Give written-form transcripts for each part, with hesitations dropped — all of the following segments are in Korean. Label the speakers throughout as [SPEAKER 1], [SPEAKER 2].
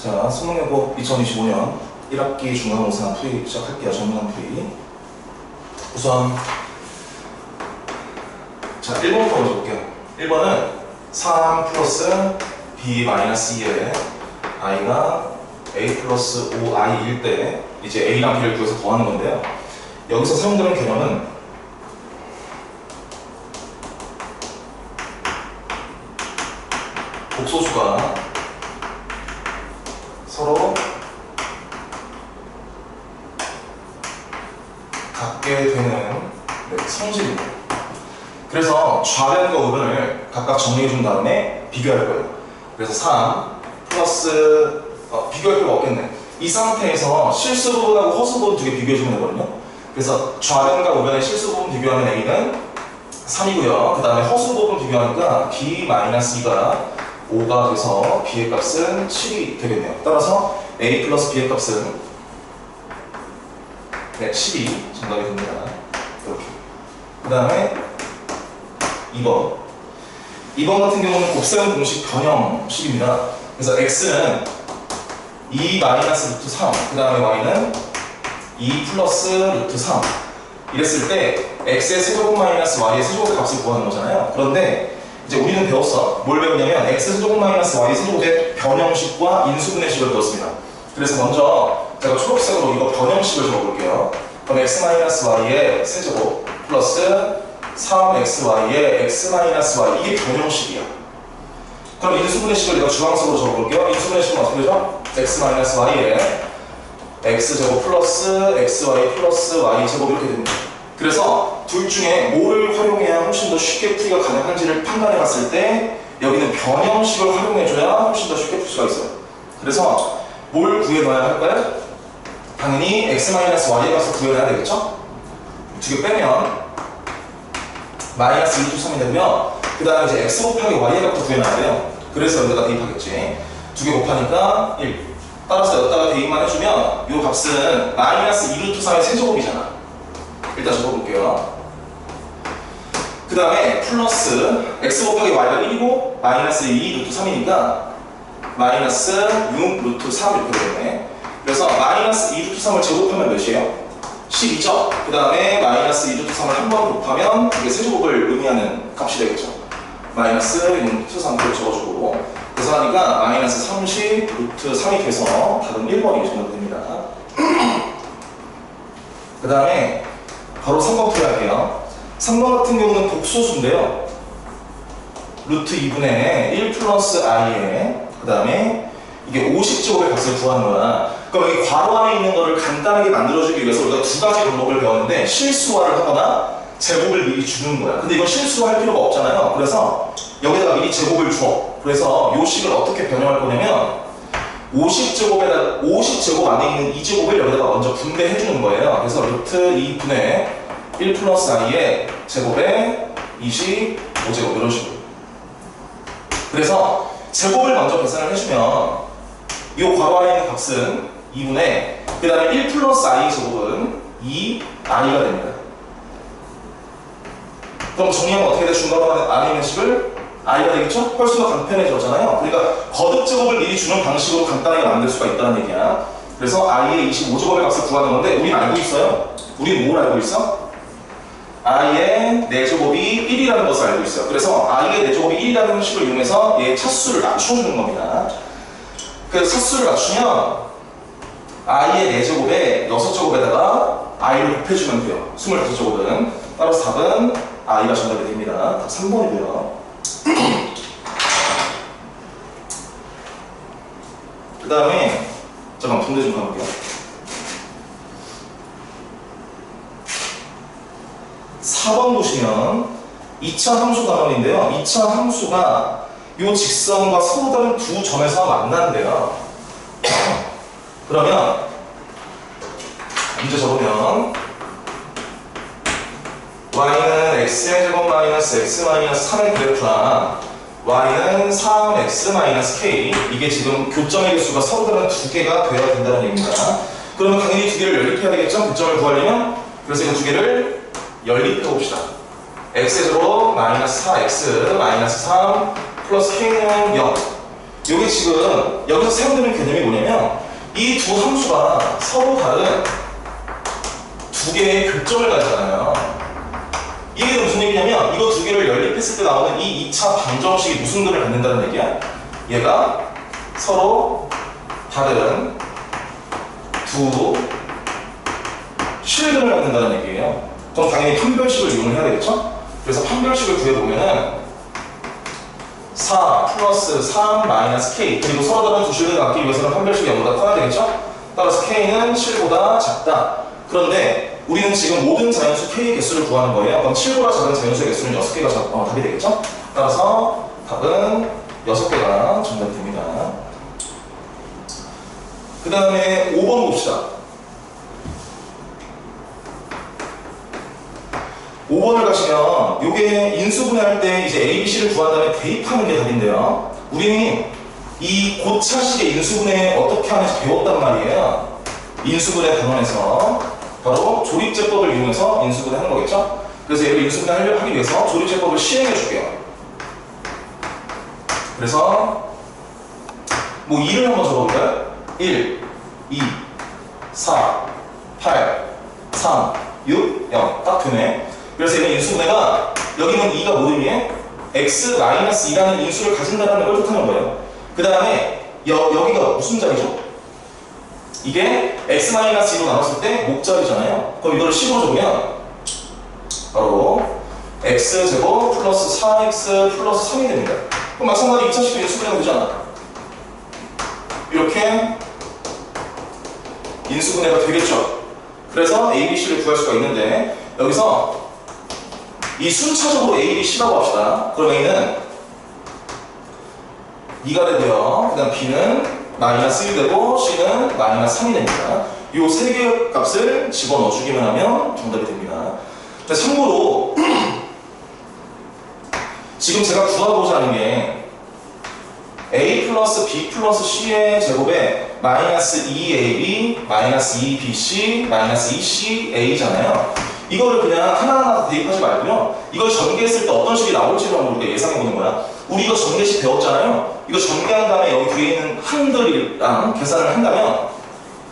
[SPEAKER 1] 자, 수능여고 2025년 1학기 중간고사 풀이 시작할게요. 전문한 풀이. 우선 자, 1번부터 먼저 볼게요. 1번은 3 플러스 b 마이너스 2에 i가 a 플러스 5i일 때 이제 a랑 b를 구해서 더하는 건데요. 여기서 사용되는 개념은 복소수가 서로 같게 되는 성질입니다. 그래서 좌변과 우변을 각각 정리해 준 다음에 비교할 거예요. 그래서 3 플러스 비교할 필요가 없겠네. 이 상태에서 실수 부분하고 허수 부분 두 개 비교해 주면 되거든요. 그래서 좌변과 우변의 실수 부분 비교하면 a는 3이고요. 그 다음에 허수 부분 비교하니까 b-2가 5가 돼서 b의 값은 7이 되겠네요. 따라서 a 플러스 b의 값은 12 정답이 됩니다. 이렇게. 그 다음에 2번 같은 경우는 곱셈 공식 변형식입니다. 그래서 x는 2 마이너스 루트 3, 그 다음에 y는 2 플러스 루트 3 이랬을 때 x의 세제곱 마이너스 y의 세제곱의 값을 구하는 거잖아요. 그런데 이제 우리는 배웠어. 뭘 배웠냐면 x 세제곱 마이너스 y 세제곱의 변형식과 인수분해식을 배웠습니다. 그래서 먼저 제가 초록색으로 이거 변형식을 적어볼게요. 그럼 x 마이너스 y의 세제곱 플러스 3xy의 x 마이너스 y 이게 변형식이야. 그럼 인수분해식을 내가 주황색으로 적어볼게요. 인수분해식은 어떻게 되죠? x 마이너스 y의 x제곱 플러스 xy 플러스 y제곱 이렇게 됩니다. 그래서 둘 중에 뭐를 활용해야 훨씬 더 쉽게 풀이가 가능한지를 판단해 봤을 때 여기는 변형식을 활용해줘야 훨씬 더 쉽게 풀 수가 있어요. 그래서 뭘 구해 넣어야 할까요? 당연히 x-y의 값을 구해놔야 되겠죠? 두 개 빼면 마이너스 2 3이 되면 그 다음에 이제 x 곱하기 y의 값도 구해놔야 돼요. 그래서 여기다가 대입하겠지. 두 개 곱하니까 1. 따라서 여기다가 대입만 해주면 이 값은 마이너스 2 3의 세제곱이잖아. 일단 적어볼게요. 그 다음에 플러스 x 곱하기 y가 1이고 마이너스 2 루트 3이니까 마이너스 6 루트 3 이렇게 되겠네. 그래서 마이너스 2 루트 3을 제곱하면 몇이에요? 12죠? 그 다음에 마이너스 2 루트 3을 한 번 곱하면 이게 세제곱을 의미하는 값이 되겠죠. 마이너스 6 루트 3을 적어주고 그래서 하니까 마이너스 30 루트 3이 돼서 답은 1번이 정답이 됩니다. 그 다음에 바로 3번 풀이할게요. 3번 같은 경우는 복소수인데요. 루트 2분의 1 플러스 i에 그 다음에 이게 50제곱의 값을 구하는 거야. 그럼 여기 괄호 안에 있는 거를 간단하게 만들어주기 위해서 우리가 두 가지 방법을 배웠는데 실수화를 하거나 제곱을 미리 주는 거야. 근데 이건 실수할 필요가 없잖아요. 그래서 여기다가 미리 제곱을 줘. 그래서 이 식을 어떻게 변형할 거냐면 50제곱 안에 있는 2제곱을 여기다가 먼저 분배해 주는 거예요. 그래서 루트 2분의 1 플러스 i의 제곱에 25제곱 이런 식으로. 그래서 제곱을 먼저 계산을 해주면 이 괄호 안에 있는 값은 2분의 그 다음에 1 플러스 i 제곱은 2i가 됩니다. 그럼 정리하면 어떻게 돼? 중괄호 안에 있는 식을 i가 되겠죠? 훨씬 더 간편해졌잖아요. 그러니까 거듭 제곱을 미리 주는 방식으로 간단하게 만들 수가 있다는 얘기야. 그래서 i의 25제곱의 값을 구하는 건데 우리는 알고 있어요. 우리는 뭘 알고 있어? i의 4제곱이 1이라는 것을 알고 있어요. 그래서 i의 4제곱이 1이라는 식을 이용해서 얘의 차수를 낮춰주는 겁니다. 그래서 차수를 낮추면 i의 4제곱에 6제곱에다가 i를 곱해주면 돼요. 25제곱은. 따라서 답은 i가 정답이 됩니다. 답 3번이고요. 그 다음에 잠깐 분대 좀 가볼게요. 4번 보시면 2차 함수 단원인데요. 2차 함수가 이 직선과 서로 다른 두 점에서 만난대요. 그러면 문제 적으면 y는 x의 제곱 마이너스 x 마이너스 3의 그래프랑 y는 3x 마이너스 k 이게 지금 교점의 개수가 서로 다른 두 개가 되어야 된다는 얘기입니다. 그러면 당연히 두 개를 연립해야 되겠죠? 교점을 구하려면. 그래서 이 두 개를 연립해 봅시다. x의 제곱 마이너스 4x 마이너스 3 플러스 k는 0 요게 지금 여기서 사용되는 개념이 뭐냐면 이 두 함수가 서로 다른 두 개의 교점을 가지잖아요. 이게 무슨 얘기냐면 이거 두 개를 연립했을 때 나오는 이 2차 방정식이 무슨 근을 갖는다는 얘기야? 얘가 서로 다른 두 실근을 갖는다는 얘기예요. 그럼 당연히 판별식을 이용을 해야 되겠죠? 그래서 판별식을 구해보면은 4 플러스 3 마이너스 k 그리고 서로 다른 두 실근을 갖기 위해서는 판별식이 0보다 커야 되겠죠? 따라서 k는 7보다 작다. 그런데 우리는 지금 모든 자연수 k의 개수를 구하는 거예요. 그럼 7보다 작은 자연수의 개수는 6개가 답이 되겠죠? 따라서 답은 6개가 정답이 됩니다. 그 다음에 5번 봅시다. 5번을 가시면 요게 인수분해할 때 이제 A, B, C를 구한 다음에 대입하는 게 답인데요. 우리는 이 고차식의 인수분해 어떻게 하는지 배웠단 말이에요. 인수분해 단원에서 바로 조립제법을 이용해서 인수분해 하는 거겠죠? 그래서 얘를 인수분해 하기 위해서 조립제법을 시행해 줄게요. 그래서 뭐 2를 한번 적어볼까요? 1, 2, 4, 8, 3, 6, 0 딱 되네. 그래서 얘는 인수분해가 여기는 2가 뭐 의미해? x-2라는 인수를 가진다는 걸 뜻하는 거예요. 그 다음에 여기가 무슨 자리죠? 이게 x-2로 나눴을 때 목자리잖아요. 그럼 이걸 10으로 적으면 바로 x제곱 플러스 4x 플러스 3이 됩니다. 그럼 마찬가지로 2차식도 인수분해가 되잖아. 이렇게 인수분해가 되겠죠. 그래서 A, B, C를 구할 수가 있는데 여기서 이 순차적으로 A, B, C라고 합시다. 그럼 A는 2가 되고요. 그 다음 B는 마이너스 1 되고 C는 마이너스 3이 됩니다. 이 세 개의 값을 집어넣어 주기만 하면 정답이 됩니다. 참고로 지금 제가 구하고자 하는 게 A 플러스 B 플러스 C의 제곱에 마이너스 2AB 마이너스 2BC 마이너스 2CA잖아요. 이거를 그냥 하나하나 대입하지 말고요. 이걸 전개했을 때 어떤 식이 나올지를 한번 우리가 예상해보는 거야. 우리 이거 전개식 배웠잖아요. 이거 전개한 다음에 여기 뒤에 있는 항들이랑 계산을 한다면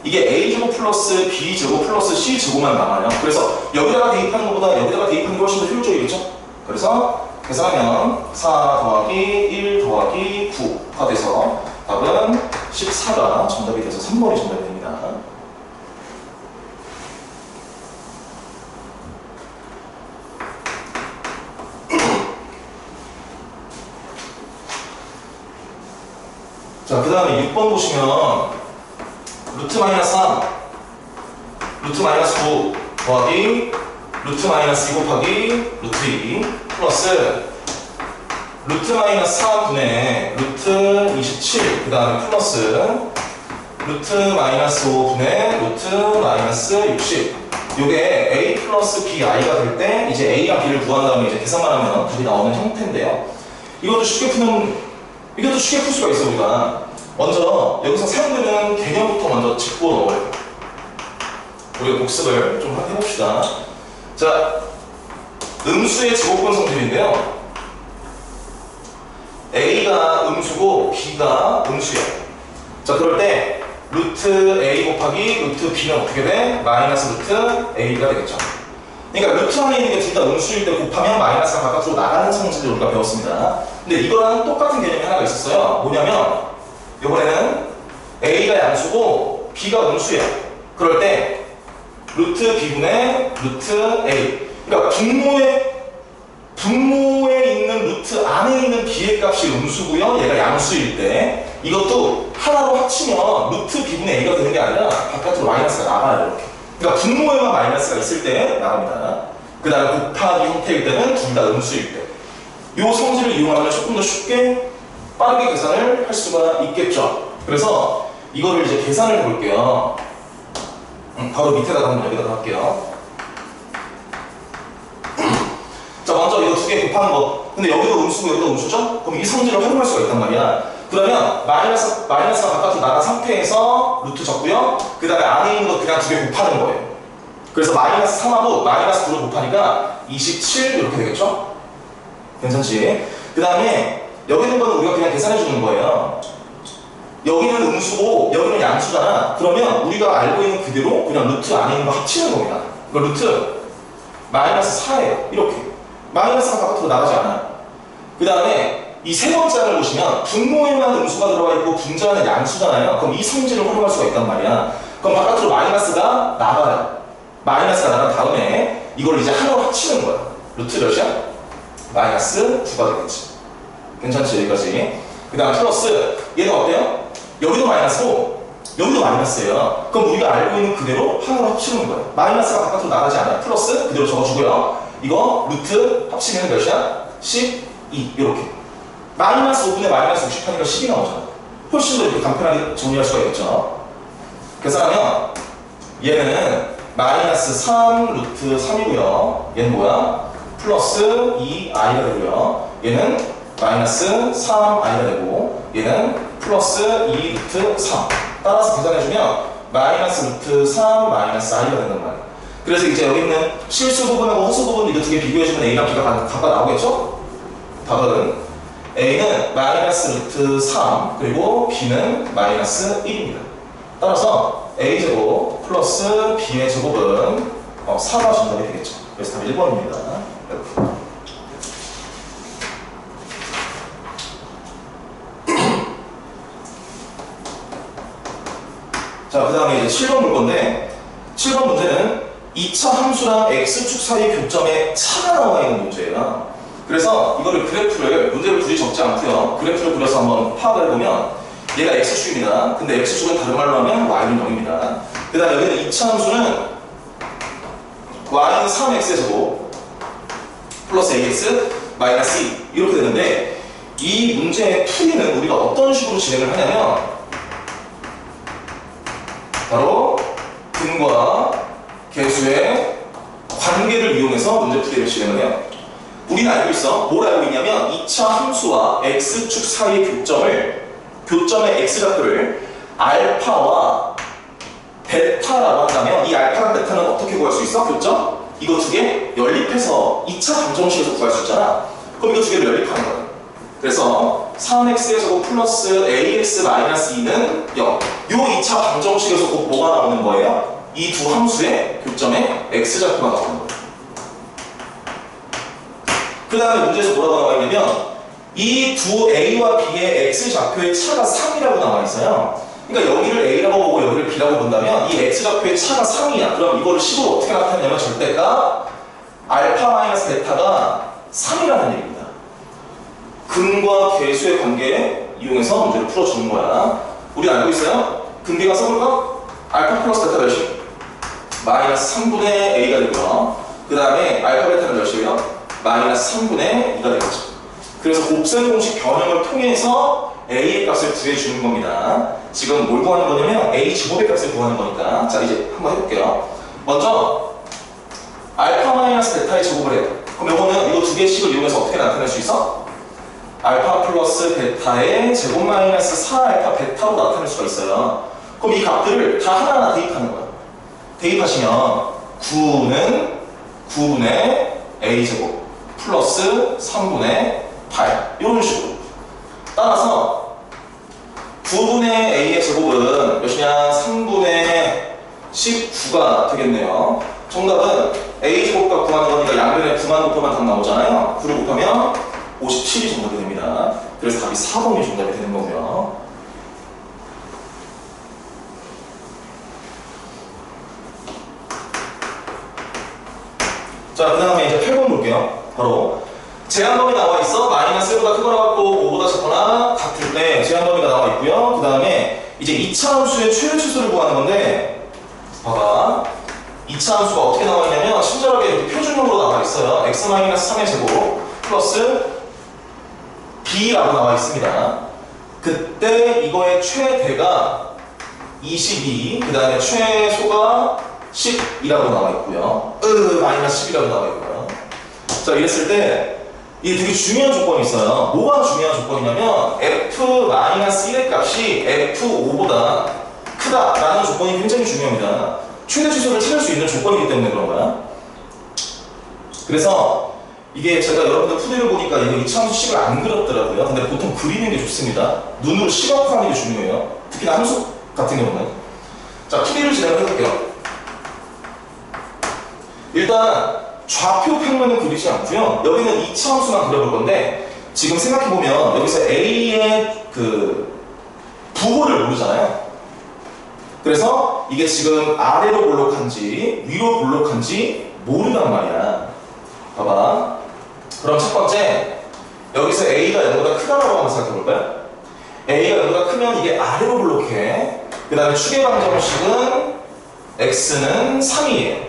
[SPEAKER 1] 이게 A제곱 플러스 B제곱 플러스 C제곱만 남아요. 그래서 여기다가 대입하는 것보다 여기다가 대입하는 게 훨씬 더 효율적이겠죠? 그래서 계산하면 4 더하기 1 더하기 9가 돼서 답은 14가 정답이 돼서 3번이 정답이 됩니다. 자, 그 다음에 6번 보시면 루트 마이너스 3, 루트 마이너스 9 더하기 루트 마이너스 2 곱하기 루트 2 플러스 루트 마이너스 4분의 루트 27 그 다음에 플러스 루트 마이너스 5분의 루트 마이너스 60 요게 A 플러스 BI가 될 때 이제 A랑 B를 구한 다음에 이제 계산만 하면 답이 나오는 형태인데요. 이것도 쉽게 풀 수가 있어. 우리가 먼저 여기서 사용되는 개념부터 먼저 짚고 넘어가요. 우리가 복습을 좀 해봅시다. 자, 음수의 제곱근 성질인데요. A가 음수고 B가 음수예요. 자, 그럴 때 루트 A 곱하기 루트 B는 어떻게 돼? 마이너스 루트 A가 되겠죠. 그러니까 루트 안에 있는 게 둘 다 음수일 때 곱하면 마이너스가 바깥으로 나가는 성질을 우리가 배웠습니다. 근데 이거랑 똑같은 개념이 하나가 있었어요. 뭐냐면 이번에는 A가 양수고 B가 음수예요. 그럴 때 루트 B분의 루트 A. 그러니까 분모에 있는 루트 안에 있는 B의 값이 음수고요. 얘가 양수일 때 이것도 하나로 합치면 루트 B분의 A가 되는 게 아니라 바깥으로 마이너스가 나가요. 이렇게. 그러니까 분모에만 마이너스가 있을 때 나갑니다. 그 다음에 곱하기 형태일 때는 둘 다 음수일 때. 이 성질을 이용하면 조금 더 쉽게 빠르게 계산을 할 수가 있겠죠. 그래서 이거를 이제 계산을 해볼게요. 바로 밑에다가 한번 여기다가 할게요. 자, 먼저 이거 두 개 곱하는 거. 근데 여기도 음수고 여기도 음수죠? 그럼 이 성질을 활용할 수가 있단 말이야. 그러면 마이너스가 바깥으로 나간 상태에서 루트 적고요. 그 다음에 안에 있는 거 그냥 두 개 곱하는 거예요. 그래서 마이너스 3하고 마이너스 9를 곱하니까 27 이렇게 되겠죠? 괜찮지? 그 다음에 여기 있는 거는 우리가 그냥 계산해 주는 거예요. 여기는 음수고 여기는 양수잖아. 그러면 우리가 알고 있는 그대로 그냥 루트 안에 있는 거 합치는 겁니다. 그 루트 마이너스 4예요. 이렇게. 마이너스가 바깥으로 나가지 않아요. 그 다음에 이 세 번째 안을 보시면 분모에만 음수가 들어가 있고 분자는 양수잖아요. 그럼 이 성질을 활용할 수가 있단 말이야. 그럼 바깥으로 마이너스가 나가요. 마이너스가 나간 다음에 이걸 이제 하나로 합치는 거야. 루트 몇이야? 마이너스 9가 되겠지. 괜찮지? 여기까지. 그 다음 플러스 얘는 어때요? 여기도 마이너스고 여기도 마이너스예요. 그럼 우리가 알고 있는 그대로 하나로 합치는 거예요. 마이너스가 바깥으로 나가지 않아요. 플러스 그대로 적어주고요. 이거 루트 합치면 몇이야? 12 이렇게. 마이너스 5분의 마이너스 60 하니까 10이 나오잖아. 훨씬 더 이렇게 간편하게 정리할 수가 있겠죠. 그래서 하면 얘는 마이너스 3 루트 3이고요. 얘는 뭐야? 플러스 2i가 되고요. 얘는 마이너스 3i가 되고 얘는 플러스 2 루트 3. 따라서 계산해주면 마이너스 루트 3 마이너스 i가 된단 말이야. 그래서 이제 여기 있는 실수 부분하고 허수 부분 이거 두 개 비교해주면 a랑 b가 각각 나오겠죠? 답은 a는 마이너스 루트 3 그리고 b는 마이너스 1입니다. 따라서 a제곱 플러스 b의 제곱은 4가 정답이 되겠죠. 그래서 답 1번입니다. 이렇게. 자, 그 다음에 이제 7번 볼 건데 7번 문제는 2차 함수랑 x축 사이 교점에 차가 나와 있는 문제예요. 그래서 이거를 그래프를 문제를 굳이 적지 않고요. 그래프를 그려서 한번 파악을 해보면 얘가 x축입니다. 근데 x축은 다른 말로 하면 y는 0입니다. 그 다음에 여기는 2차 함수는 y는 3x의 제곱 플러스 ax 마이너스 2 이렇게 되는데 이 문제의 풀이는 우리가 어떤 식으로 진행을 하냐면 바로 근과 계수의 관계를 이용해서 문제 풀이를 진행을 해요. 우리는 알고 있어. 뭘 알고 있냐면 2차 함수와 x축 사이의 교점의 x좌표를 알파와 베타라고 한다면 이 알파랑 베타는 어떻게 구할 수 있어? 교점? 이거 두 개 연립해서 2차 방정식에서 구할 수 있잖아. 그럼 이거 두 개를 연립하는 거야. 그래서 3x의 제곱 플러스 ax 마이너스 2는 0. 요 2차 방정식에서 곧 뭐가 나오는 거예요? 이 두 함수의 교점에 x좌표가 나오는 거예요. 그 다음에 문제에서 뭐라고 나와 있냐면 이 두 a와 b의 x좌표의 차가 3이라고 나와 있어요. 그러니까 여기를 a라고 보고 여기를 b라고 본다면 이 x좌표의 차가 3이야. 그럼 이거를 식으로 어떻게 나타내냐면 절대가 알파 마이너스 베타가 3이라는 얘기입니다. 근과 계수의 관계 이용해서 문제를 풀어주는 거야. 우리 알고 있어요? 근계가 써볼까? 알파 플러스 베타 몇이? 마이너스 3분의 a가 되고요. 그 다음에 알파 베타는 몇이에요? 마이너스 3분의 2가 되겠죠. 그래서 곱셈 공식 변형을 통해서 a의 값을 구해주는 겁니다. 지금 뭘 구하는 거냐면 a 제곱의 값을 구하는 거니까. 자, 이제 한번 해볼게요. 먼저 알파 마이너스 베타의 제곱을 해요. 그럼 이거는 이거 두 개씩을 이용해서 어떻게 나타낼 수 있어? 알파 플러스 베타의 제곱 마이너스 4알파 베타로 나타낼 수가 있어요. 그럼 이 값들을 다 하나하나 대입하는 거야. 대입하시면 9는 9분의 a제곱 플러스 3분의 8 이런 식으로. 따라서 9분의 a의 제곱은 몇이냐? 3분의 19가 되겠네요. 정답은 a제곱과 구하는 거니까 양변에 9만 곱하면 답 나오잖아요. 9를 곱하면 57이 정답이 됩니다. 그래서 답이 4번이 정답이 되는 거고요. 자, 그 다음에 이제 8번 볼게요. 바로 제한범위 나와 있어. 마이너스 1보다 크거나 같고 5보다 작거나 같을 때 제한범위가 나와 있고요. 그 다음에 이제 2차 함수의 최대 치수를 구하는 건데 봐봐. 2차 함수가 어떻게 나와 있냐면 친절하게 이렇게 표준형으로 나와 있어요. x-3의 제곱 플러스 b라고 나와 있습니다. 그때 이거의 최대가 22, 그 다음에 최소가 10이라고 나와 있고요. 마이너스 10이라고 나와 있고요. 자, 이랬을 때 이게 되게 중요한 조건이 있어요. 뭐가 중요한 조건이냐면 f-1의 값이 f5보다 크다라는 조건이 굉장히 중요합니다. 최대 치수를 찾을 수 있는 조건이기 때문에 그런 거야. 그래서 이게 제가 여러분들 푸드를 보니까 이거 2차 함수식을 안 그렸더라고요. 근데 보통 그리는 게 좋습니다. 눈으로 시각화하는 게 중요해요. 특히나 함수 같은 경우는. 자, 풀이를 진행을 해볼게요. 일단 좌표 평면은 그리지 않고요. 여기는 2차 함수만 그려볼 건데 지금 생각해보면 여기서 A의 그 부호를 모르잖아요. 그래서 이게 지금 아래로 볼록한지 위로 볼록한지 모른단 말이야. 봐봐. 그럼 첫 번째, 여기서 A가 0보다 크다라고 한번 생각해볼까요? A가 0보다 크면 이게 아래로 볼록해. 그 다음에 축의 방정식은 X는 3이에요.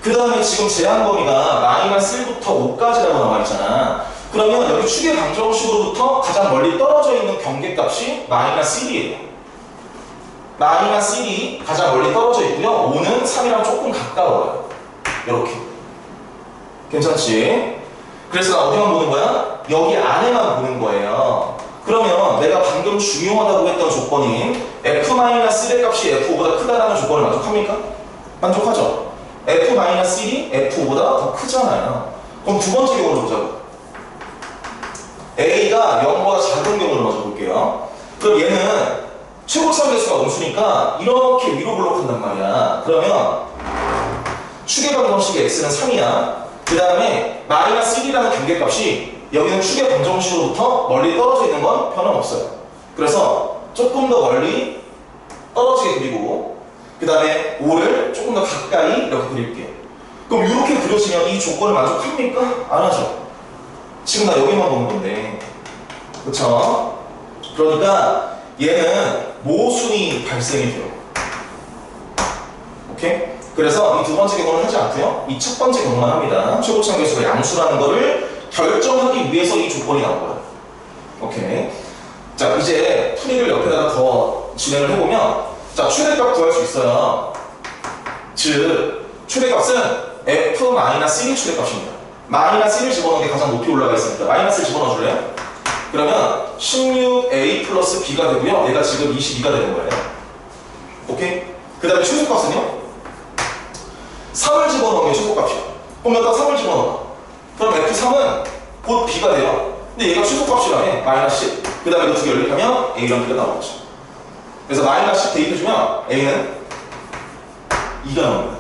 [SPEAKER 1] 그 다음에 지금 제한 범위가 마이너스 1부터 5까지라고 나와있잖아. 그러면 여기 축의 방정식으로부터 가장 멀리 떨어져 있는 경계값이 마이너스 1이에요. 마이너스 1이 가장 멀리 떨어져 있고요. 5는 3이랑 조금 가까워요. 이렇게. 괜찮지? 그래서 나 어디만 보는 거야? 여기 안에만 보는 거예요. 그러면 내가 방금 중요하다고 했던 조건인 F-1의 값이 F5보다 크다라는 조건을 만족합니까? 만족하죠? F-1이 F5보다 더 크잖아요. 그럼 두 번째 경우를 보자고. A가 0보다 작은 경우를 먼저 볼게요. 그럼 얘는 최고차 개수가 음수니까 이렇게 위로 블록한단 말이야. 그러면 축의 방정식의 X는 3이야. 그 다음에 마이너스 1이라는 경계값이 여기는 축의 방정식으로부터 멀리 떨어져 있는 건 변함없어요. 그래서 조금 더 멀리 떨어지게 그리고 그 다음에 5를 조금 더 가까이 이렇게 그릴게요. 그럼 이렇게 그려지면 이 조건을 만족합니까? 안 하죠. 지금 나 여기만 보는 건데. 그쵸? 그러니까 얘는 모순이 발생이 돼요. 오케이? 그래서 이 두 번째 경우는 하지 않고요. 이 첫 번째 경우만 합니다. 최고차 개수가 양수라는 거를 결정하기 위해서 이 조건이 나온 거예요. 오케이. 자, 이제 풀이를 옆에다가 더 진행을 해보면, 자, 최대값 구할 수 있어요. 즉, 최대값은 F-1이 최대값입니다. 마이너스 1을 집어넣은 게 가장 높이 올라가 있으니까 마이너스를 집어넣어 줄래요? 그러면 16A 플러스 B가 되고요. 얘가 지금 22가 되는 거예요. 오케이? 그 다음에 최소값은요? 3을 집어넣은 게 최소값이야. 그럼 여기다 3을 집어넣어. 그럼 F3은 곧 B가 돼요. 근데 얘가 최소값이라네. 마이너스 10. 그 다음에 이거 두 개 연립하면 A랑 B가 나오겠죠. 그래서 마이너스 10 대입해주면 A는 2가 나옵니다.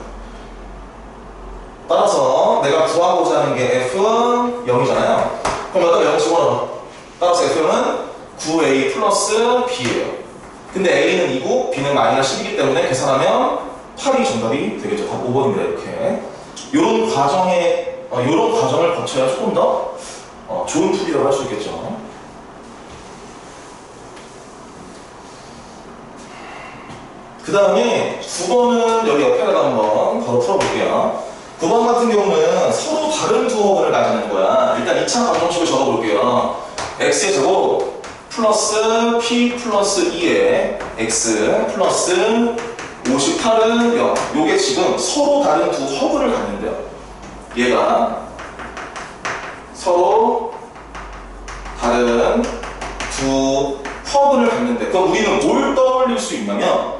[SPEAKER 1] 따라서 내가 구하고자 하는 게 F는 0이잖아요. 그럼 여기다 0 집어넣어. 따라서 F는 9A 플러스 B예요. 근데 A는 2고 B는 마이너스 10이기 때문에 계산하면 8이 정답이 되겠죠. 답 5번입니다. 이렇게. 요런 과정을 거쳐야 조금 더 좋은 풀이라고 할 수 있겠죠. 그 다음에 9번은 여기 옆에다가 한번 바로 풀어볼게요. 9번 같은 경우는 서로 다른 두 허근을 가지는 거야. 일단 2차 방정식을 적어볼게요. x의 제곱 플러스 p 플러스 2에 x 플러스 58은 0. 요게 지금 서로 다른 두 허근을 갖는데요. 얘가 서로 다른 두 허근을 갖는데, 그럼 우리는 뭘 떠올릴 수 있냐면,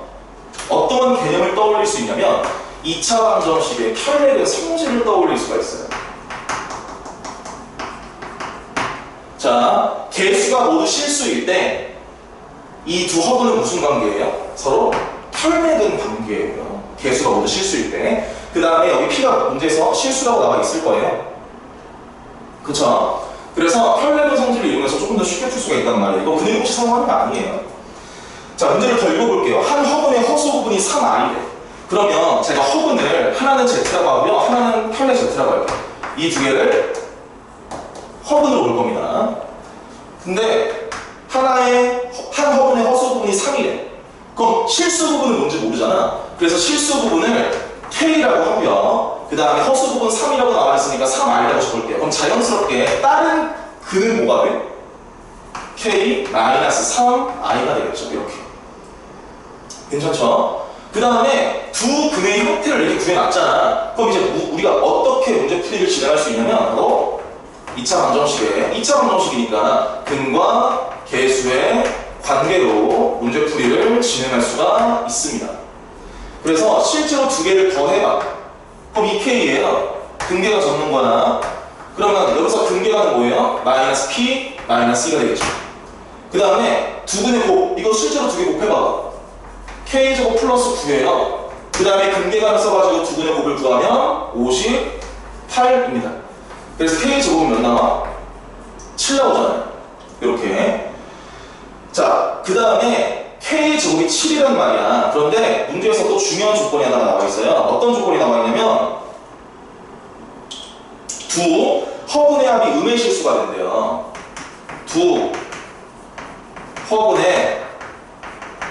[SPEAKER 1] 어떤 개념을 떠올릴 수 있냐면 2차 방정식의 켤레의 성질을 떠올릴 수가 있어요. 자, 개수가 모두 실수일 때 이 두 허브는 무슨 관계예요? 서로 혈맥은 관계예요. 개수가 모두 실수일 때. 그 다음에 여기 P가 문제에서 실수라고 나와 있을 거예요. 그쵸? 그래서 혈맥은 성질을 이용해서 조금 더 쉽게 풀 수가 있단 말이에요. 이거 근해법칙 사용하는 거 아니에요. 자, 문제를 더 읽어볼게요. 한 허분의 허수 부분이 3I래. 그러면 제가 허분을 하나는 Z라고 하고요. 하나는 혈맥 Z라고 할게요. 이 두 개를 허분으로 볼 겁니다. 근데 한 허분의 허수 부분이 3이래. 그럼 실수 부분은 뭔지 모르잖아. 그래서 실수 부분을 K라고 하고요. 그 다음에 허수 부분 3이라고 나와 있으니까 3I라고 적을게요. 그럼 자연스럽게 다른 근은 뭐가 돼? K-3I가 되겠죠. 이렇게. 괜찮죠? 그 다음에 두 근의 형태를 이렇게 구해놨잖아. 그럼 이제 우리가 어떻게 문제 풀이를 진행할 수 있냐면 바로 2차 방정식이니까 근과 개수의 관계로 문제 풀이를 진행할 수가 있습니다. 그래서 실제로 두 개를 더해봐. 그럼 이 K예요. 근계가 적는 거나, 그러면 여기서 근계가 뭐예요? 마이너스 P, 마이너스 E가 되겠죠. 그 다음에 두근의 곱, 이거 실제로 두 개 곱해봐. K제곱 플러스 9예요. 그 다음에 근계간을 써가지고 두근의 곱을 구하면 58입니다. 그래서 K제곱은 몇 나와? 7 나오잖아요. 이렇게. 자, 그 다음에 K제곱이 7이란 말이야. 그런데 문제에서 또 중요한 조건이 하나 나와 있어요. 어떤 조건이 나와 있냐면 두 허분의 합이 음의 실수가 된대요. 두 허분의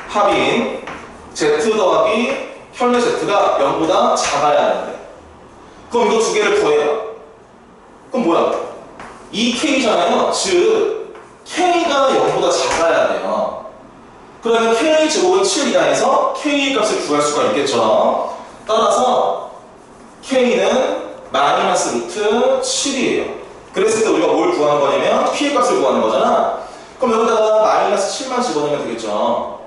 [SPEAKER 1] 합인 Z 더하기 혈내 Z가 0보다 작아야 하는데, 그럼 이거 두 개를 더해요. 그럼 뭐야? 2K잖아요. 즉 K가 0보다 작아야 돼요. 그러면 K제곱은 7 이하에서 K 값을 구할 수가 있겠죠. 따라서 K는 마이너스 루트 7이에요. 그랬을 때 우리가 뭘 구하는 거냐면 P의 값을 구하는 거잖아. 그럼 여기다가 마이너스 7만 집어넣으면 되겠죠.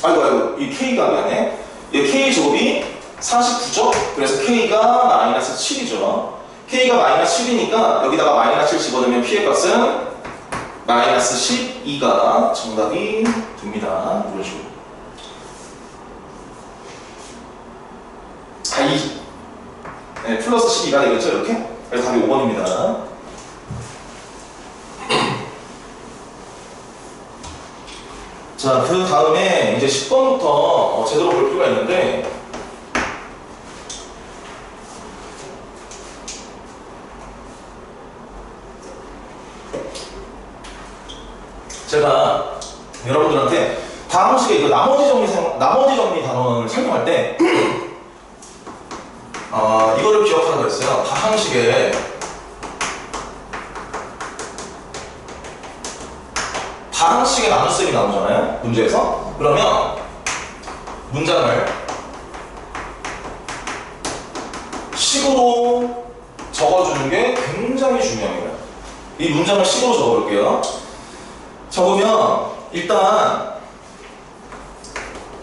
[SPEAKER 1] 아이고, 이 K가 미안해. 이 K제곱이 49죠? 그래서 K가 마이너스 7이죠. K가 마이너스 7이니까 여기다가 마이너스 7 집어넣으면 P의 값은 마이너스 12가 정답이 됩니다. 이런 식으로. 네, 플러스 12가 되겠죠, 이렇게? 그래서 답이 5번입니다. 자, 그 다음에 이제 10번부터 제대로 볼 필요가 있는데, 제가 여러분들한테 다항식의 그 나머지 정리 단원을 설명할 때 이거를 기억하라고 했어요. 다항식에 나눗셈이 나오잖아요, 문제에서. 그러면 문장을 식으로 적어주는 게 굉장히 중요합니다. 이 문장을 식으로 적어볼게요. 적으면 일단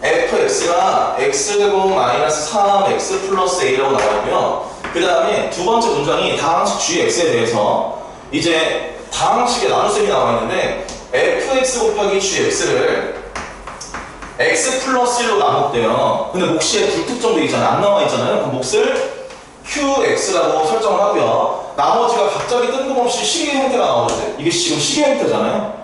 [SPEAKER 1] fx가 x제곱 마이너스 3x 플러스 a라고 나와있고요. 그 다음에 두 번째 문장이 다항식 gx에 대해서 이제 다항식의 나눗셈이 나와있는데 fx 곱하기 gx를 x 플러스 1로 나눴대요. 근데 몫이 불특정돼 있잖아요. 안 나와있잖아요. 그 몫을 qx라고 설정을 하고요. 나머지가 갑자기 뜬금없이 시계 형태가 나오는데 이게 지금 시계 형태잖아요.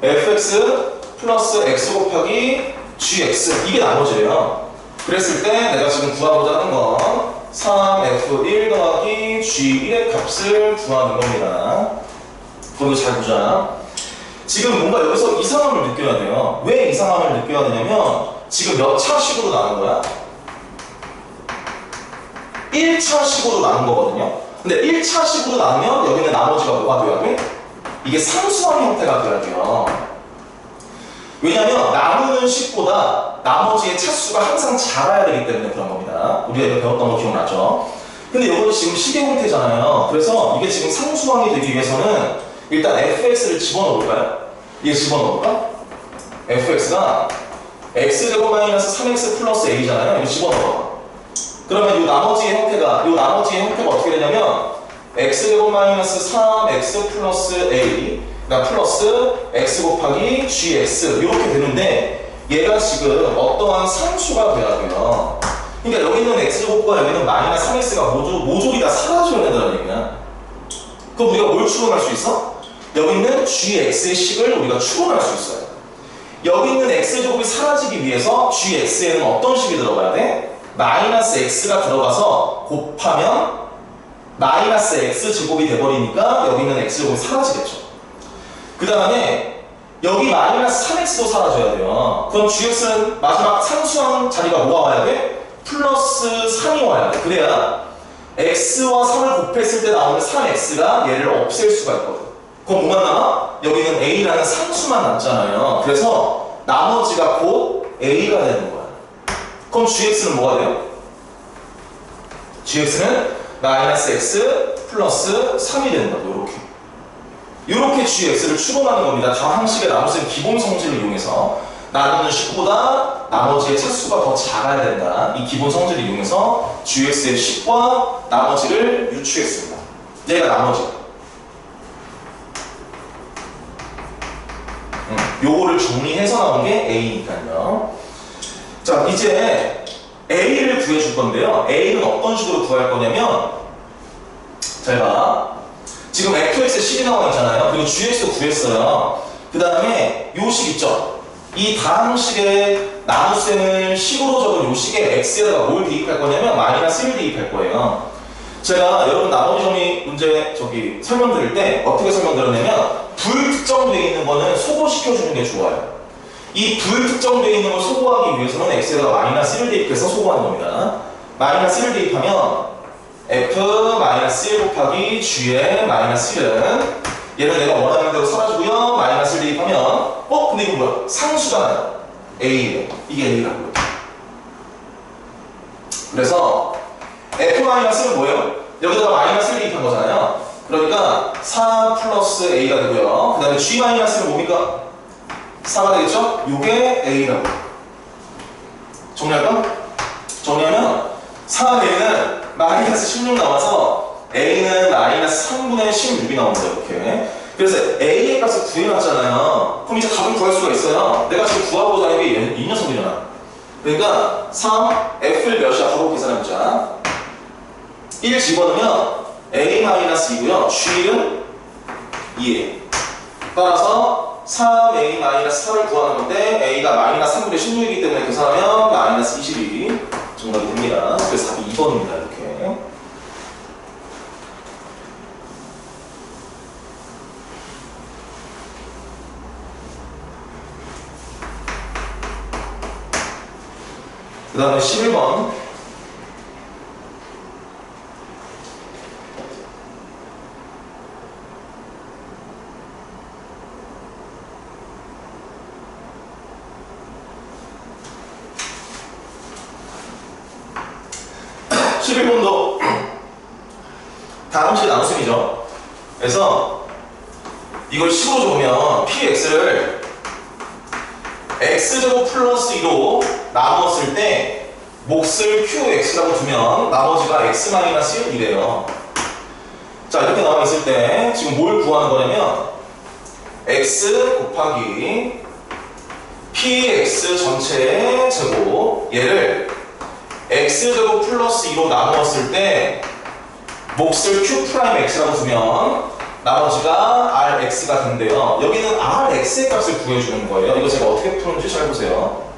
[SPEAKER 1] fx 플러스 x 곱하기 gx, 이게 나머지래요. 그랬을 때 내가 지금 구하고자 하는 건 3f1 더하기 g1의 값을 구하는 겁니다. 거기서 잘 보자. 지금 뭔가 여기서 이상함을 느껴야 돼요. 왜 이상함을 느껴야 되냐면 지금 몇 차식으로 나눈 거야? 1차식으로 나눈 거거든요. 근데 1차식으로 나누면 여기는 나머지가 뭐가 돼야 돼? 이게 상수함 형태가 돼야 돼요. 왜냐면 나누는 식보다 나머지의 차수가 항상 작아야 되기 때문에 그런 겁니다. 우리가 이거 배웠던 거 기억나죠? 근데 이거는 지금 시계 형태잖아요. 그래서 이게 지금 상수함이 되기 위해서는 일단 fx를 집어넣을까요? 이게 집어넣을까? fx가 x제곱 마이너스 3x 플러스 a잖아요. 이거 집어넣어. 그러면 이 나머지의 형태가 어떻게 되냐면 x제곱 마이너스 3x 플러스 a 플러스 x 곱하기 gx 이렇게 되는데 얘가 지금 어떠한 상수가 돼야 돼요. 그러니까 여기 있는 x제곱과 여기는 마이너스 3x가 모조리 다 사라져야 된다는 얘기야. 그럼 우리가 뭘 추론할 수 있어? 여기 있는 gx의 식을 우리가 추론할 수 있어요. 여기 있는 x제곱이 사라지기 위해서 gx에는 어떤 식이 들어가야 돼? 마이너스 x가 들어가서 곱하면 마이너스 x제곱이 돼버리니까 여기 있는 x제곱이 사라지겠죠. 그 다음에 여기 마이너스 3x도 사라져야 돼요. 그럼 gx는 마지막 상수항 자리가 뭐가 와야 돼? 플러스 3이 와야 돼. 그래야 x와 3을 곱했을 때 나오는 3x가 얘를 없앨 수가 있거든. 그럼 뭐만 남아? 여기는 a라는 상수만 남잖아요. 그래서 나머지가 곧 a가 되는 거야. 그럼 gx는 뭐가 돼요? gx는 마이너스 x 플러스 3이 된다고. 이렇게 gx를 추론하는 겁니다. 다항식의 나눗셈 기본 성질을 이용해서 나누는 식보다 나머지의 차수가 더 작아야 된다. 이 기본 성질을 이용해서 gx의 식과 나머지를 유추했습니다. 얘가 나머지. 요거를 정리해서 나온 게 A니까요. 자, 이제 A를 구해줄 건데요. A는 어떤 식으로 구할 거냐면, 잘 봐. 지금 fx에 10이 나와 있잖아요. 그리고 gx도 구했어요. 그 다음에 요 식 있죠? 이 다음 식의 나눗셈을 식으로 적은 요 식에 x에다가 뭘 대입할 거냐면 마이너스 1을 대입할 거예요. 제가 여러분 나머지 정리 문제 설명드릴 때 어떻게 설명드렸냐면 불특정되어 있는 거는 소거시켜주는 게 좋아요. 이 불특정되어 있는 걸 소거하기 위해서는 x에다가 마이너스 1을 대입해서 소거하는 겁니다. 마이너스 1을 대입하면 f-1 곱하기 g의 마이너스 1은 얘는 내가 원하는 대로 사라지고요. 마이너스 1 대입하면 근데 이거 뭐야? 상수잖아요. a 이게 a라고요. 그래서 f-는 뭐예요? 여기다가 마이너스 1 대입한 거잖아요. 그러니까 4 플러스 a가 되고요. 그 다음에 g-는 뭡니까? 4가 되겠죠? 요게 a라고. 정리할까? 정리하면 4a는 마이너스 16 나와서 a는 마이너스 3분의 16이 나옵니다. 이렇게. 그래서 a의 값을 구해놨잖아요. 그럼 이제 답을 구할 수가 있어요. 내가 지금 구하고자 하는 게 이 녀석이잖아. 그러니까 3, f를 몇이야? 바로 계산해보자. 1 집어넣으면 a-2고요. g는 2예요. 따라서 3a-4를 구하는 건데 a가 마이너스 3분의 16이기 때문에 계산하면 마이너스 22 정답이 됩니다. 그래서 답이 2번입니다. 이렇게. 그 다음에 11번. (11번도) 다음 식의 나눗셈이죠. 그래서 이걸 식으로 적으면 px를 x제곱 플러스 2로 나누었을 때 몫을 qx라고 두면 나머지가 x-1이래요. 자, 이렇게 나와 있을 때 지금 뭘 구하는 거냐면 x 곱하기 px 전체의 제곱, 얘를 x제곱 플러스 2로 나누었을 때 몫을 q'x라고 두면 나머지가 rx가 된대요. 여기는 rx의 값을 구해주는 거예요. 이거 제가 어떻게 푸는지 잘 보세요.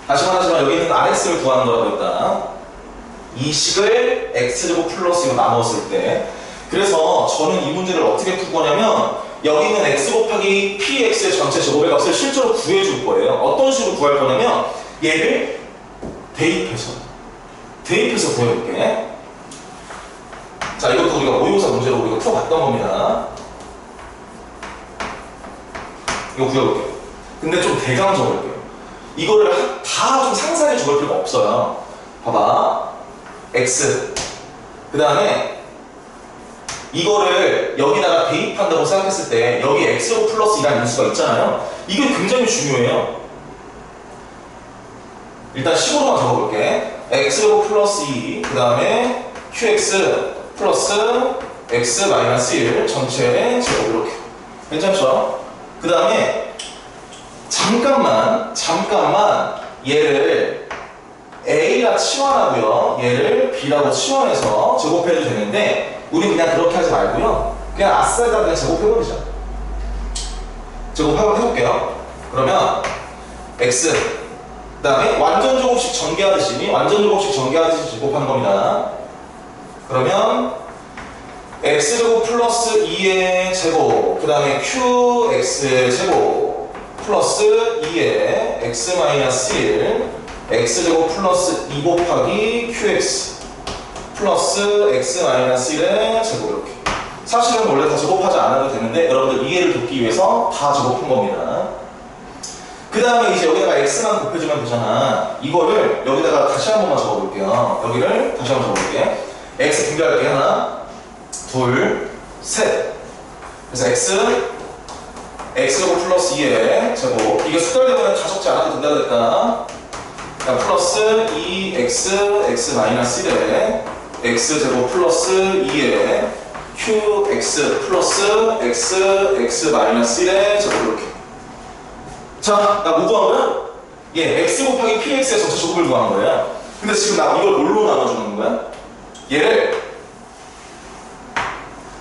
[SPEAKER 1] 다시 말하지만 여기는 rx를 구하는 거라고 했다. 이 식을 x제곱 플러스 2로 나누었을 때. 그래서 저는 이 문제를 어떻게 풀 거냐면 여기는 x 곱하기 px의 전체 제곱의 값을 실제로 구해줄 거예요. 어떤 식으로 구할 거냐면 얘를 대입해서 구해볼게. 자, 이것도 우리가 모의고사 문제로 우리가 풀어봤던 겁니다. 이거 구해볼게요. 근데 좀 대강 적을게요. 이거를 다 좀 상세하게 적을 필요가 없어요. 봐봐. x. 그 다음에 이거를 여기다가 대입한다고 생각했을 때 여기 x제곱 플러스 2라는 인수가 있잖아요. 이게 굉장히 중요해요. 일단 식으로만 적어볼게. x제곱 플러스 2, 그 다음에 qx 플러스 x 마이너스 1 전체의 제곱 이렇게. 괜찮죠? 그 다음에 잠깐만 얘를 a라 치환하고요. 얘를 b라고 치환해서 제곱해도 되는데 우리 그냥 그렇게 하지 말고요. 그냥 아싸에다 그냥 제곱해버리자. 제곱해볼게요. 그러면 x 그 다음에 완전 제곱식 전개하듯이 제곱하는 겁니다. 그러면 x제곱 플러스 2의 제곱, 그 다음에 qx의 제곱 플러스 2의 x 마이너스 1 x제곱 플러스 2 곱하기 qx 플러스 x 마이너스 1의 제곱 이렇게. 사실은 원래 다 제곱하지 않아도 되는데 여러분들 이해를 돕기 위해서 다 제곱한 겁니다. 그 다음에 이제 여기다가 x만 곱해주면 되잖아. 이거를 여기다가 다시 한 번만 적어볼게요. 여기를 다시 한 번 적어볼게. x 분배할게. 하나, 둘, 셋. 그래서 x제곱 플러스 2의 제곱. 이게 수달되면 다 적지 않아도 된다 그랬다. 그러니까 플러스 2x, x 마이너스 1의 x제곱 플러스 2의 qx 플러스 x 마이너스 1의 제곱 이렇게. 자, 나 뭐 구한 거야? 얘 x 곱하기 px의 전체 제곱을 구하는 거야. 근데 지금 나 이걸 뭘로 나눠주는 거야?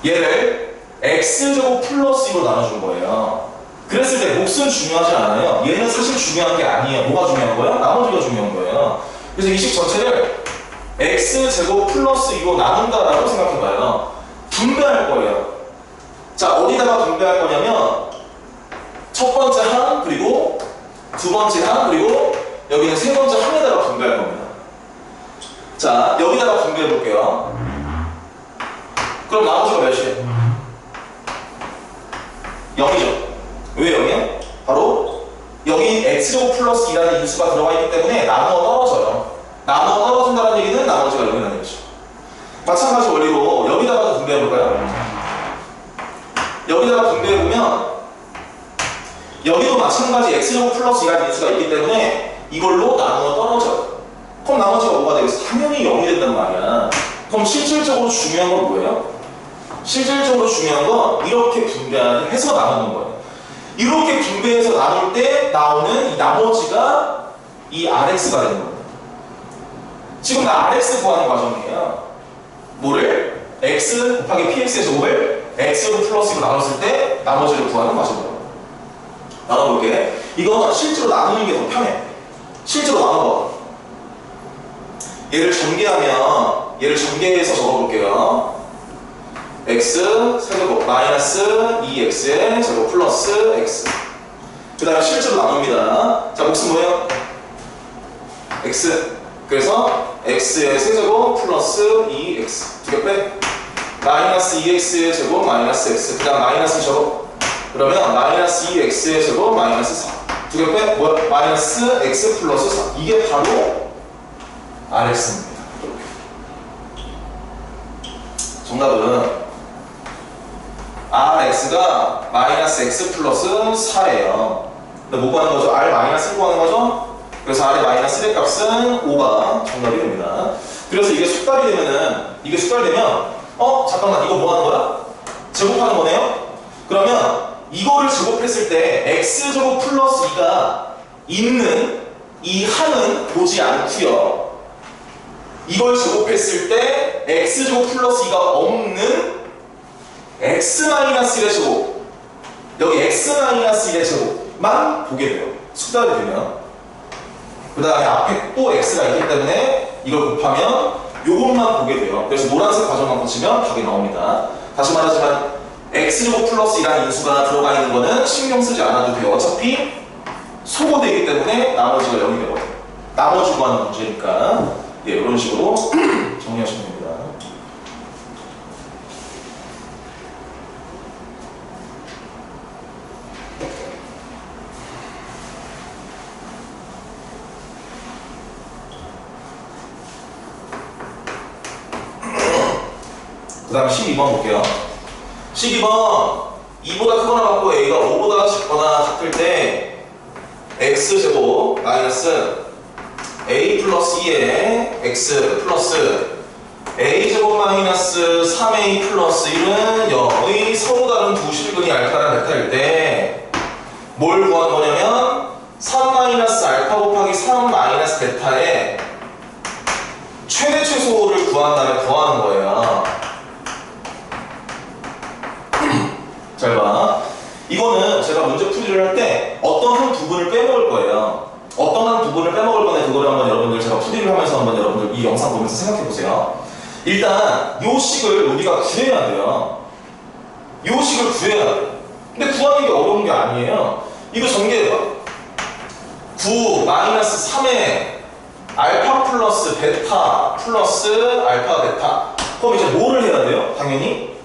[SPEAKER 1] 얘를 x제곱 플러스 2로 나눠준 거예요. 그랬을 때 몫은 중요하지 않아요. 얘는 사실 중요한 게 아니에요. 뭐가 중요한 거야? 나머지가 중요한 거예요. 그래서 이 식 전체를 x제곱 플러스 2로 나눈다라고 생각해봐요. 분배할 거예요. 자, 어디다가 분배할 거냐면 첫 번째 항, 그리고 두 번째 항, 그리고 여기는 세 번째 항에다가 분배할 겁니다. 자, 여기다가 분배해 볼게요. 그럼 나머지가 몇이에요? 0이죠. 왜 0이에요? 바로 여기 x제곱 플러스 2라는 인수가 들어가 있기 때문에 나누어 떨어져요. 나누어 떨어진다는 얘기는 나머지가 0이라는 얘기죠. 마찬가지 원리로 여기다가 분배해 볼까요? 여기다가 분배해 보면 여기도 마찬가지 x제곱 플러스 2라는 인수가 있기 때문에 이걸로 나누어 떨어져요. 그럼 나머지가 뭐가 되겠어? 당연히 0이 된단 말이야. 그럼 실질적으로 중요한 건 뭐예요? 실질적으로 중요한 건 이렇게 분배해서 나누는 거예요. 이렇게 분배해서 나눌 때 나오는 이 나머지가 이 RX가 되는 거예요. 지금 나 RX 구하는 과정이에요. 뭐를? X 곱하기 PX의 제곱을 X로 플러스로 나눴을 때 나머지를 구하는 과정이에요. 나눠볼게. 이거 실제로 나누는 게 더 편해. 실제로 나눠봐. 얘를 전개해서 적어볼게요. x 세제곱 마이너스 2x의 제곱 플러스 x. 그 다음에 실제로 나눕니다. 자, 몫은 뭐예요? x. 그래서 x의 세제곱 플러스 2x. 두 개 빼. 마이너스 2x의 제곱 마이너스 x. 그 다음 마이너스 제곱. 그러면 마이너스 2x의 제곱 마이너스 4. 두 개 빼. 뭐야? 마이너스 x 플러스 4. 이게 바로 RX입니다. 정답은 RX가 마이너스 x 플러스 4예요. 근데 뭐 구하는 거죠? R 마이너스 구하는 거죠? 그래서 R의 마이너스 1의 값은 5가 정답이 됩니다. 그래서 이게 숙달이 되면 잠깐만, 이거 뭐 하는 거야? 제곱하는 거네요? 그러면 이거를 제곱했을 때 x제곱 플러스 2가 있는 이 항은 보지 않고요. 이걸 제곱했을 때 x제곱 플러스 2가 없는 x-1의 제곱, 여기 x-1의 제곱만 보게 돼요. 숙달이 되면. 그 다음에 앞에 또 x가 있기 때문에 이걸 곱하면 요것만 보게 돼요. 그래서 노란색 과정만 붙이면 답이 나옵니다. 다시 말하지만 x제곱 플러스 2라는 인수가 들어가 있는 거는 신경 쓰지 않아도 돼요. 어차피 소거되기 때문에 나머지가 0이 되거든요. 나머지 구하는 문제니까 이런 식으로 정리하시면 됩니다. 그 다음에 12번 볼게요. 12번 2보다 크거나 같고 a가 5보다 작거나 같을 때 x제곱 마이너스 a 플러스 2의 x 플러스 a제곱 마이너스 3a 플러스 1은 0의 서로 다른 두 실근이 알파랑 베타일 때 뭘 구하는 거냐면 3 마이너스 알파 곱하기 3 마이너스 베타의 최대 최소를 구한 다음에 더하는 거예요. 잘 봐. 이거는 제가 문제 풀이를 할 때 어떤 한 부분을 빼먹을 거예요. 어떤 한 부분을 빼먹을 건데 그거를 한번 여러분들 제가 풀이를 하면서 한번 여러분들 이 영상 보면서 생각해 보세요. 일단 요 식을 우리가 구해야 돼요. 요 식을 구해야 돼. 근데 구하는 게 어려운 게 아니에요. 이거 전개해봐. 9 마이너스 3의 알파 플러스 베타 플러스 알파 베타. 그럼 이제 뭐를 해야 돼요? 당연히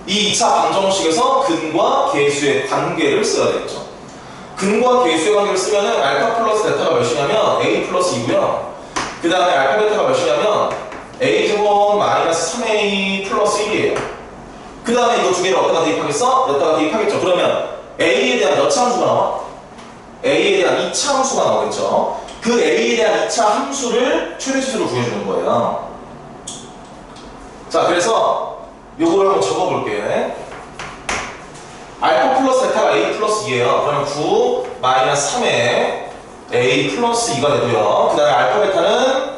[SPEAKER 1] 이 2차 방정식에서 근과 계수의 관계를 써야 되겠죠. 근과 계수의 관계를 쓰면은 알파 플러스 베타가 몇이냐면 a 플러스 2고요. 그 다음에 알파 베타가 몇이냐면 a제곱 마이너스 3a 플러스 1이에요. 그 다음에 이거 두 개를 어디다가 대입하겠어? 여기다가 대입하겠죠. 그러면 a에 대한 몇 차 함수가 나와? a에 대한 2차 함수가 나오겠죠. 그 a에 대한 2차 함수를 최대 최소로 구해주는 거예요. 자, 그래서 요거를 한번 적어볼게. 알파 플러스 베타가 a 플러스 2예요. 그러면 9 마이너스 3에 a 플러스 2가 되고요. 그 다음에 알파 베타는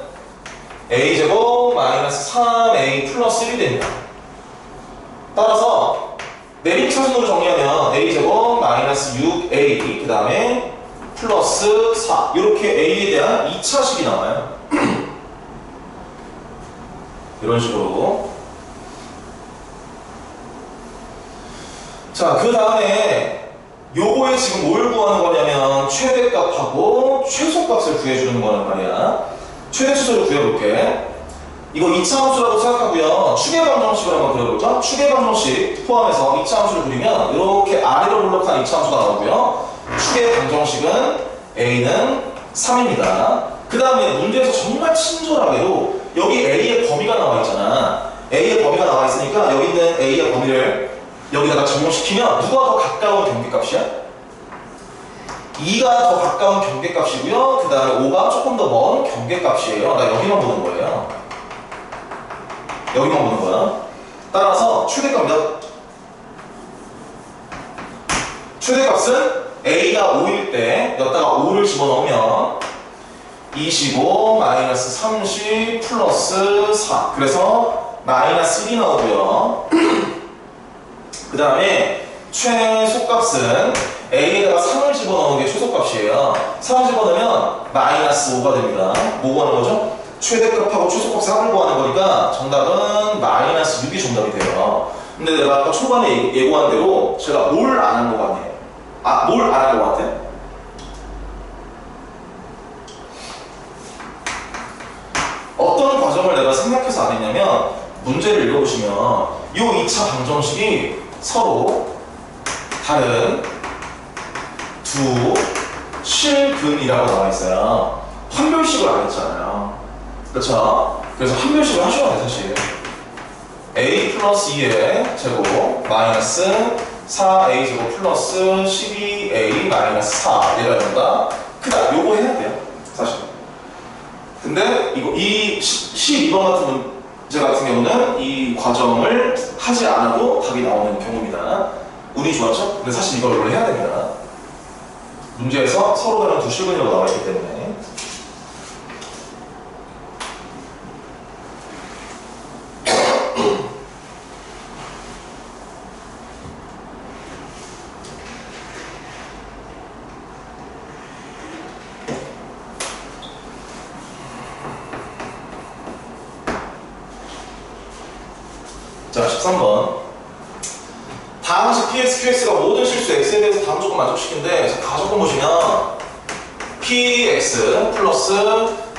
[SPEAKER 1] a제곱 마이너스 3a 플러스 1이 됩니다. 따라서 내림차순으로 정리하면 a제곱 마이너스 6a 그 다음에 플러스 4 이렇게 a에 대한 2차식이 나와요. 이런 식으로. 자, 그 다음에 요거에 지금 뭘 구하는 거냐면 최대값하고 최소값을 구해주는 거란 말이야. 최대 최소를 구해볼게. 이거 2차 함수라고 생각하고요. 추계 방정식을 한번 그려볼까? 추계 방정식 포함해서 2차 함수를 그리면 이렇게 아래로 블록한 2차 함수가 나오고요. 추계 방정식은 a는 3입니다. 그 다음에 문제에서 정말 친절하게도 여기 a의 범위가 나와 있잖아. a의 범위가 나와 있으니까 여기 있는 a의 범위를 여기다가 적용시키면 누가 더 가까운 경계값이야? 2가 더 가까운 경계값이고요. 그 다음에 5가 조금 더 먼 경계값이에요. 나 여기만 보는 거예요. 여기만 보는 거야. 따라서 최대값은 a가 5일 때 여기다가 5를 집어넣으면 25 마이너스 30 플러스 4 그래서 마이너스 1이 나오고요. 그 다음에 최소값은 a에다가 3을 집어넣는 게 최소값이에요. 3을 집어넣으면 마이너스 5가 됩니다. 뭐 구하는 거죠? 최대값하고 최소값을 합을 구하는 거니까 정답은 마이너스 6이 정답이 돼요. 근데 내가 아까 초반에 예고한 대로 제가 뭘 안 한 거 같네요. 뭘 안 한 거 같아? 어떤 과정을 내가 생각해서 안 했냐면 문제를 읽어보시면 요 2차 방정식이 서로 다른 두 실근이라고 나와 있어요. 판별식을 안 했잖아요. 그렇죠? 그래서 판별식을 하셔야 돼 사실. a 플러스 2의 제곱 마이너스 4a 제곱 플러스 12a 마이너스 4 얘가 된다. 그다음 요거 해야 돼요 사실. 근데 이 12번 같은 문제 같은 경우는 이 과정을 하지 않아도 답이 나오는 경우입니다. 운이 좋았죠? 근데 사실 이걸 원래 해야 됩니다. 문제에서 서로 다른 두 실근이라고 나와 있기 때문에. 자, 13번. 다항식 px, qx가 모든 실수 x에 대해서 다음 조건 만족시킨데 가조건 보시면 px 플러스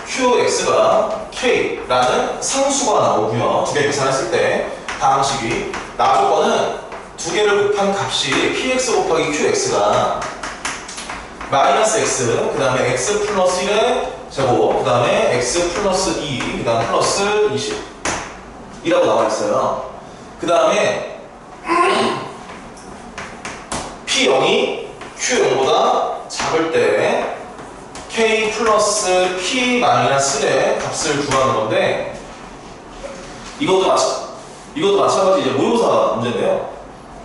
[SPEAKER 1] qx가 k라는 상수가 나오고요. 두 개 계산했을 때 다항식이 나조건은 두 개를 곱한 값이 px 곱하기 qx가 마이너스 x 그 다음에 x 플러스 1의 제곱 그 다음에 x 플러스 2 그 다음 플러스 20 이라고 나와 있어요. 그 다음에 P0이 Q0보다 작을 때 K 플러스 P 마이너스 1의 값을 구하는 건데 이것도 마찬가지 이제 모의고사 문제인데요.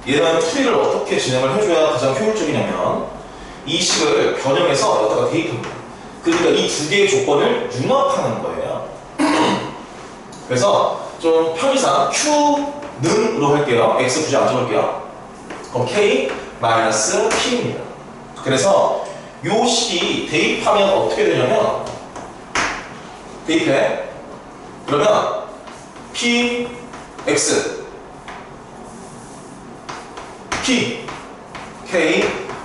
[SPEAKER 1] 얘는 풀이를 어떻게 진행을 해줘야 가장 효율적이냐면 이 식을 변형해서 여기다가 대입합니다. 그러니까 이 두 개의 조건을 융합하는 거예요. 그래서 좀 편의상 Q는으로 할게요. X 굳이 안 적을게요. 그럼 K 마이너스 P입니다. 그래서 요 식이 대입하면 어떻게 되냐면 대입해. 그러면 P, X, P, K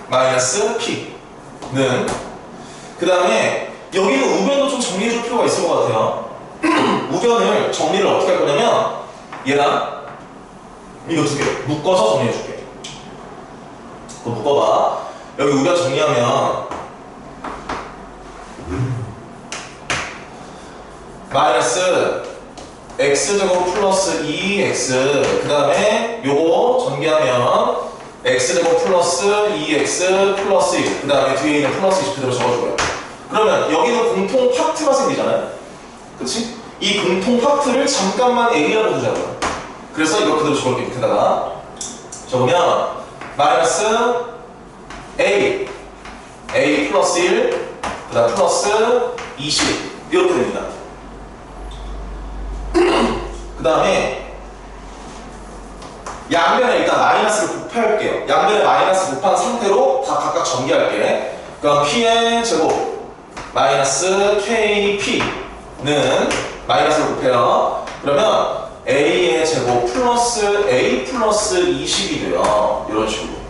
[SPEAKER 1] 마이너스 P는 그 다음에 여기는 우변도 좀 정리해줄 필요가 있을 것 같아요. 우변을 정리를 어떻게 할 거냐면 얘랑 이거 두 개 묶어서 정리해줄게. 그거 묶어봐. 여기 우변 정리하면 마이너스 x제곱 플러스 2x 그 다음에 요거 전개하면 x제곱 플러스 2x 플러스 1 그 다음에 뒤에 있는 플러스 20 그대로 적어줘요. 그러면 여기는 공통 파트가 생기잖아요. 그치? 이 공통 파트를 잠깐만 A라고 두자고요. 그래서 이거 그대로 적을게. 밑에다가 적으면 마이너스 A 플러스 1 그 다음 플러스 20 이렇게 됩니다. 그 다음에 양변에 일단 마이너스를 곱해볼게요. 양변에 마이너스 곱한 상태로 다 각각 전개할게. 그럼 P의 제곱 마이너스 KP는 마이너스를 곱해요. 그러면 A의 제곱 플러스 A 플러스 20이 돼요. 이런 식으로.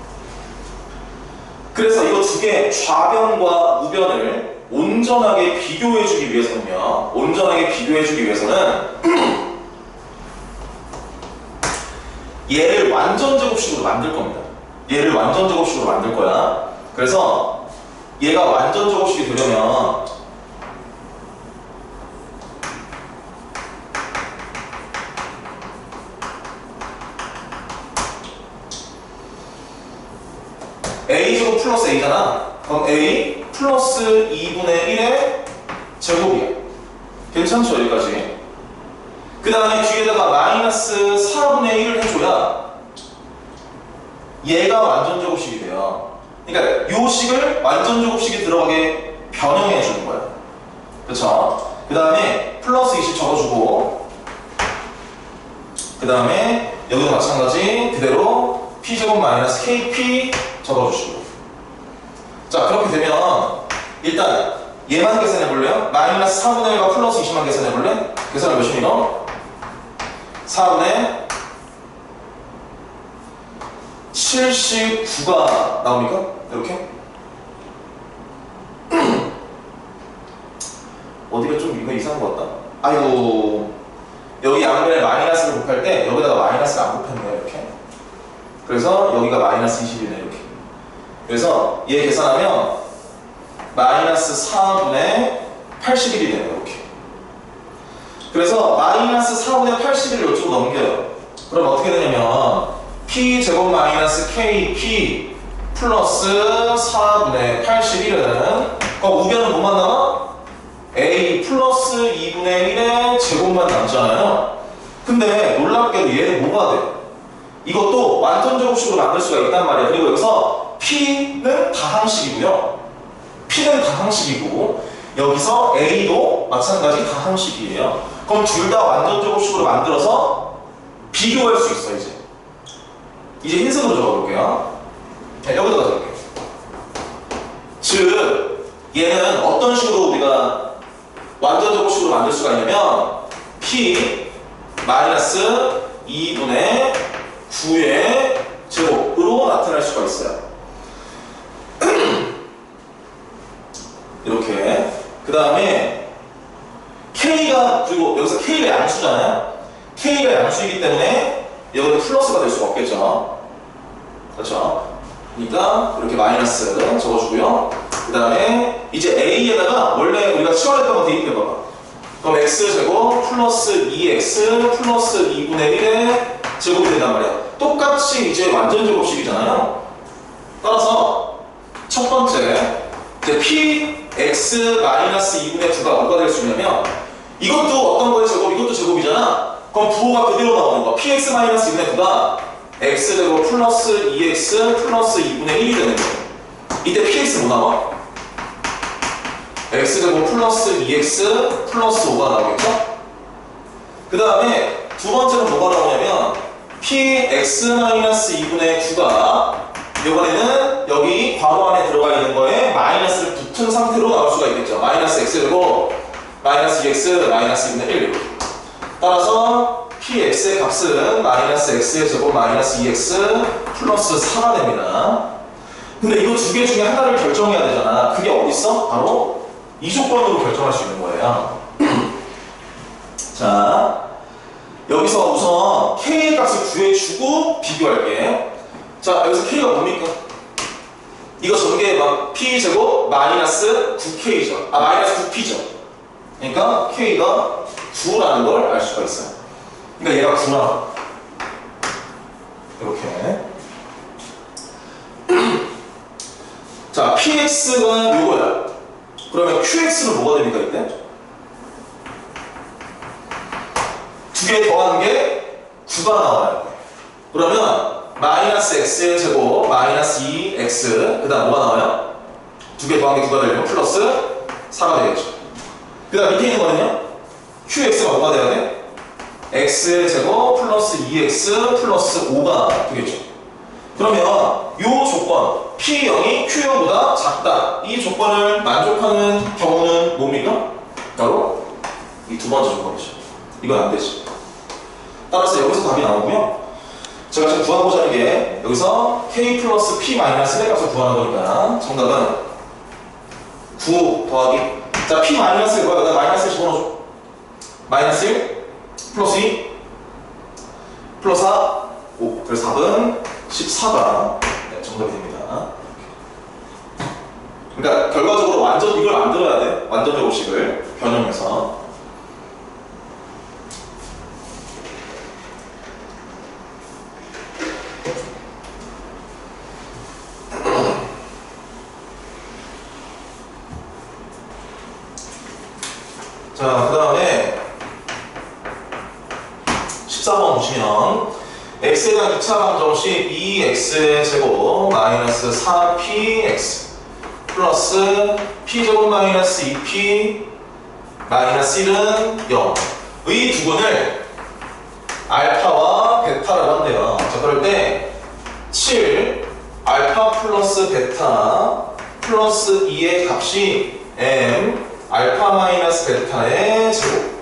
[SPEAKER 1] 그래서 이거 두 개 좌변과 우변을 온전하게 비교해주기 위해서는요. 온전하게 비교해주기 위해서는 얘를 완전 제곱식으로 만들 겁니다. 얘를 완전 제곱식으로 만들 거야. 그래서 얘가 완전 제곱식이 되려면 A제곱 플러스 A잖아. 그럼 A 플러스 2분의 1의 제곱이야. 괜찮죠? 여기까지. 그 다음에 뒤에다가 마이너스 4분의 1을 해줘야 얘가 완전 제곱식이 돼요. 그러니까 요 식을 완전 제곱식이 들어가게 변형해 주는 거야. 그쵸? 그 다음에 플러스 20 적어주고 그 다음에 여기도 마찬가지 그대로 P제곱 마이너스 KP 적어주시고. 자, 그렇게 되면 일단 얘만 계산해 볼래요? 마이너스 4분의 1과 플러스 20만 계산해 볼래? 계산을 몇이니 너? 4분의 79가 나옵니까? 이렇게? 어디가 좀 이거 이상한 것 같다. 아이고, 여기 양변에 마이너스를 곱할 때 여기다가 마이너스를 안 곱했네요. 이렇게. 그래서 여기가 마이너스 20이네. 이렇게. 그래서 얘 계산하면 마이너스 4분의 81이 되네요. 이렇게. 그래서 마이너스 4분의 81을 이쪽으로 넘겨요. 그럼 어떻게 되냐면 P제곱 마이너스 KP 플러스 4분의 81은 그럼 우변은 뭐만 남아? A 플러스 2분의 1의 제곱만 남잖아요. 근데 놀랍게도 얘는 뭐가 돼? 이것도 완전 제곱식으로 만들 수가 있단 말이야. 그리고 여기서 P는 다항식이고요. P는 다항식이고 여기서 A도 마찬가지 다항식이에요. 그럼 둘 다 완전 제곱식으로 만들어서 비교할 수 있어. 이제 흰색으로 적어볼게요. 네, 여기다가 적을게요. 즉 얘는 어떤 식으로 우리가 완전 제곱식으로 만들 수가 있냐면 P 마이너스 2분의 9의 제곱으로 나타낼 수가 있어요. 이렇게. 그 다음에 K가, 그리고 여기서 K가 양수잖아요. K가 양수이기 때문에 여기는 플러스가 될 수가 없겠죠. 그렇죠? 그러니까 이렇게 마이너스 적어주고요. 그 다음에 이제 A에다가 원래 우리가 치환했던 거 대입해봐봐. 그럼 X제곱 플러스 2X 플러스 2분의 1의 제곱이 된단 말이야. 똑같이 이제 완전 제곱식이잖아요. 따라서 첫 번째 이제 Px 마이너스 2분의 9가 뭐가 될 수 있냐면 이것도 어떤 거의 제곱, 이것도 제곱이잖아. 그럼 부호가 그대로 나오는 거야. Px 마이너스 2분의 9가 x제곱 플러스 2x 플러스 2분의 1이 되는 거야. 이때 Px 뭐 나와? x제곱 플러스 2x 플러스 5가 나오겠죠? 그 다음에 두 번째는 뭐가 나오냐면 Px 마이너스 2분의 9가 이번에는 여기 괄호 안에 들어가 있는 거에 마이너스를 붙은 상태로 나올 수가 있겠죠. 마이너스 x제곱 마이너스 2x 마이너스 2분의 1. 따라서 Px의 값은 마이너스 x의 제곱 마이너스 2x 플러스 4가 됩니다. 근데 이거 두 개 중에 하나를 결정해야 되잖아. 그게 어디 있어? 바로 이 조건으로 결정할 수 있는 거예요. 자, 여기서 우선 K의 값을 구해주고 비교할게. 자, 여기서 K가 뭡니까? 이거 전개 막 P제곱 마이너스 9K죠. 아, 마이너스 9P죠. 그러니까 K가 9라는 걸 알 수가 있어요. 그러니까 얘가 9라. 이렇게. 자, PX가 요거야. 그러면 QX는 뭐가 됩니까, 이때? 두 개 더한 게 9가 나와요. 그러면 마이너스 x의 제곱 마이너스 2x 그 다음 뭐가 나와요? 두 개 더한 게 9가 되려면 플러스 4가 되겠죠. 그 다음 밑에 있는 거는요? qx가 뭐가 돼야 돼? x의 제곱 플러스 2x 플러스 5가 되겠죠. 그러면 이 조건 P0이 Q0보다 작다. 이 조건을 만족하는 경우는 뭡니까? 바로 이 두 번째 조건이죠. 이건 안 되지. 따라서 여기서 답이 나오고요. 제가 지금 구하고자 하는 게 여기서 K 플러스 P 마이너스 1의 값을 구하는 거니까 정답은 9 더하기 자 P 마이너스 1과 여기다 마이너스 1 집어넣어줘. 마이너스 1 플러스 2 플러스 4 5 그래서 답은 14가 네, 정답이 됩니다. 그러니까 결과적으로 완전 이걸 만들어야 돼. 완전 제곱식을 변형해서 자, 그 다음에 14번 보시면 x에 대한 2차 방정식 2x의 제곱 마이너스 4px 플러스 p제곱 마이너스 2p 마이너스 1은 0 의 두근을 알파와 베타라고 한대요. 자, 그럴 때 7 알파 플러스 베타 플러스 2의 값이 m 알파 마이너스 베타의 제곱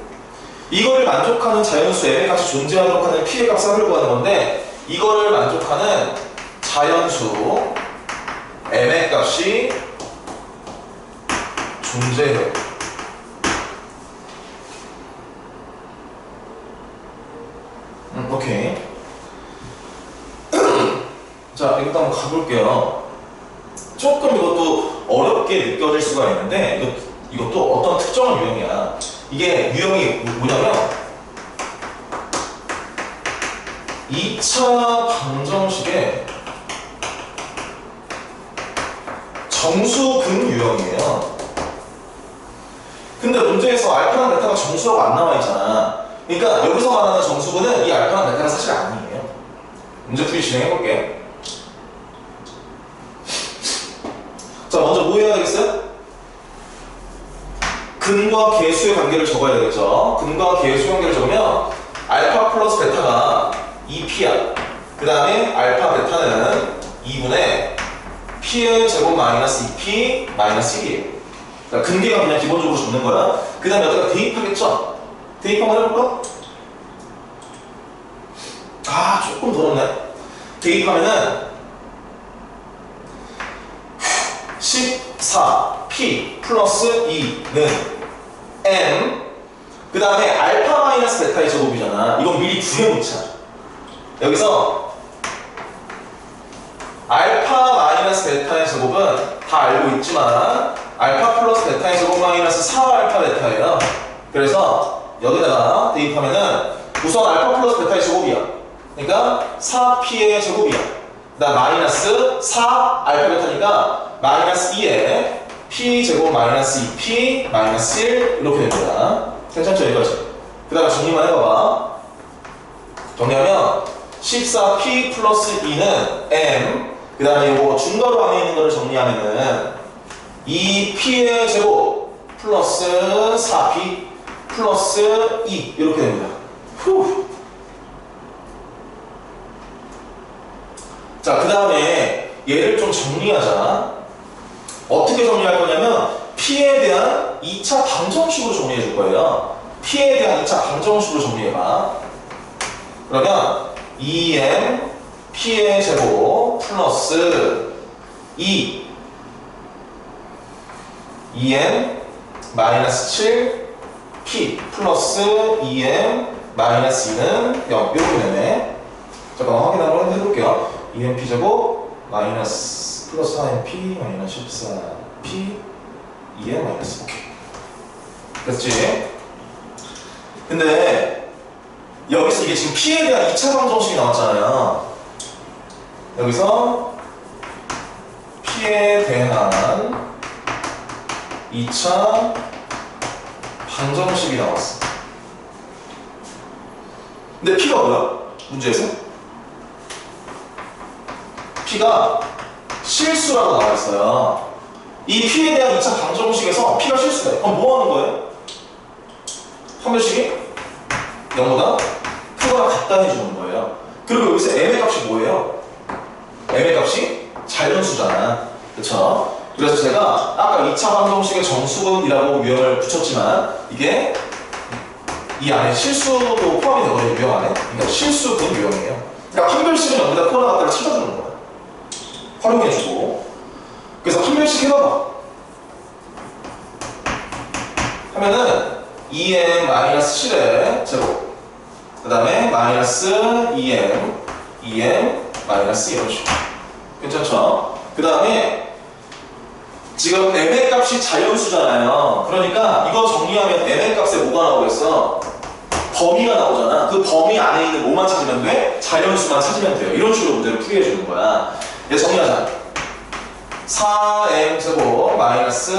[SPEAKER 1] 이거를 만족하는 자연수 m의 값이 존재하도록 하는 p의 값을 구하는 건데 이거를 만족하는 자연수 m의 값이 존재해요. 오케이. 자, 이것도 한번 가볼게요. 조금 이것도 어렵게 느껴질 수가 있는데 이것도 어떤 특정한 유형이야. 이게 유형이 뭐냐면 2차 방정식의 정수근 유형이에요. 근데 문제에서 알파랑 베타가 정수라고 안 나와 있잖아. 그러니까 여기서 말하는 정수근은 이 알파랑 베타가 사실 아니에요. 문제 풀이 진행해볼게. 자, 먼저 뭐 해야 되겠어요? 근과 계수의 관계를 적어야 되겠죠. 근과 계수의 관계를 적으면 알파 플러스 베타가 2p야. 그 다음에 알파 베타는 2분의 p의 제곱 마이너스 2p 마이너스 1이에요. 그러니까 근계가 그냥 기본적으로 적는 거야. 그 다음에 여기다가 대입하겠죠. 대입 한번 해볼까? 아, 조금 더럽네. 대입하면은 14p 플러스 2는 m 그 다음에 알파 마이너스 베타의 제곱이잖아. 이건 미리 구해놓자. 여기서 알파 마이너스 베타의 제곱은 다 알고 있지만 알파 플러스 베타의 제곱 마이너스 4알파 베타예요. 그래서 여기다가 대입하면은 우선 알파 플러스 베타의 제곱이야. 그러니까 4p의 제곱이야. 그 다음 마이너스 4알파 베타니까 마이너스 2에 p 제곱 마이너스 2p 마이너스 1 이렇게 됩니다. 괜찮죠? 여기까지. 그 다음에 정리만 해봐봐. 정리하면 14p 플러스 2는 m 그 다음에 이거 중괄호 안에 있는 거를 정리하면은 2p의 제곱 플러스 4p 플러스 2 이렇게 됩니다. 후. 자, 그 다음에 얘를 좀 정리하자. 어떻게 정리할 거냐면 p에 대한 2차 방정식으로 정리해 줄 거예요. p에 대한 2차 방정식으로 정리해봐. 그러면 2m p의 제곱 플러스 2m 마이너스 7 p 플러스 2m 마이너스 2는 0 이렇게 되네. 잠깐만 확인 한번 해볼게요. 2mp 제곱 마이너스 플러스 4mp 마이너스 14p 2m 마이너스 오케이. 됐지? 근데 여기서 이게 지금 p에 대한 2차 방정식이 나왔잖아요. 여기서 p에 대한 2차 방정식이 나왔어. 근데 p가 뭐야? 문제에서 P가 실수라고 나와 있어요. 이 P에 대한 2차 방정식에서 P가 실수돼. 그럼 뭐 하는 거예요? 판별식이 0보다 크거나 같다 해주는 거예요. 그리고 여기서 M의 값이 뭐예요? M의 값이 자연수잖아. 그쵸? 그래서 제가 아까 2차 방정식의 정수분이라고 유형을 붙였지만 이게 이 안에 실수도 포함이 되거든요. 유형 안에. 그러니까 실수분 유형이에요. 그러니까 판별식은 0보다 크거나 같다를 찾아주는 거야. 활용해주고. 그래서 판별식 해봐봐. 하면은 2m-7의 제곱, 그 다음에 마이너스 2m, 2m, 마이너스 이런 식으로. 괜찮죠? 그 다음에 지금 m의 값이 자연수잖아요. 그러니까 이거 정리하면 m의 값에 뭐가 나오겠어? 범위가 나오잖아. 그 범위 안에 있는 뭐만 찾으면 돼? 자연수만 찾으면 돼요. 이런 식으로 문제를 풀이해 주는 거야. 얘 정리하자. 4m 제곱 마이너스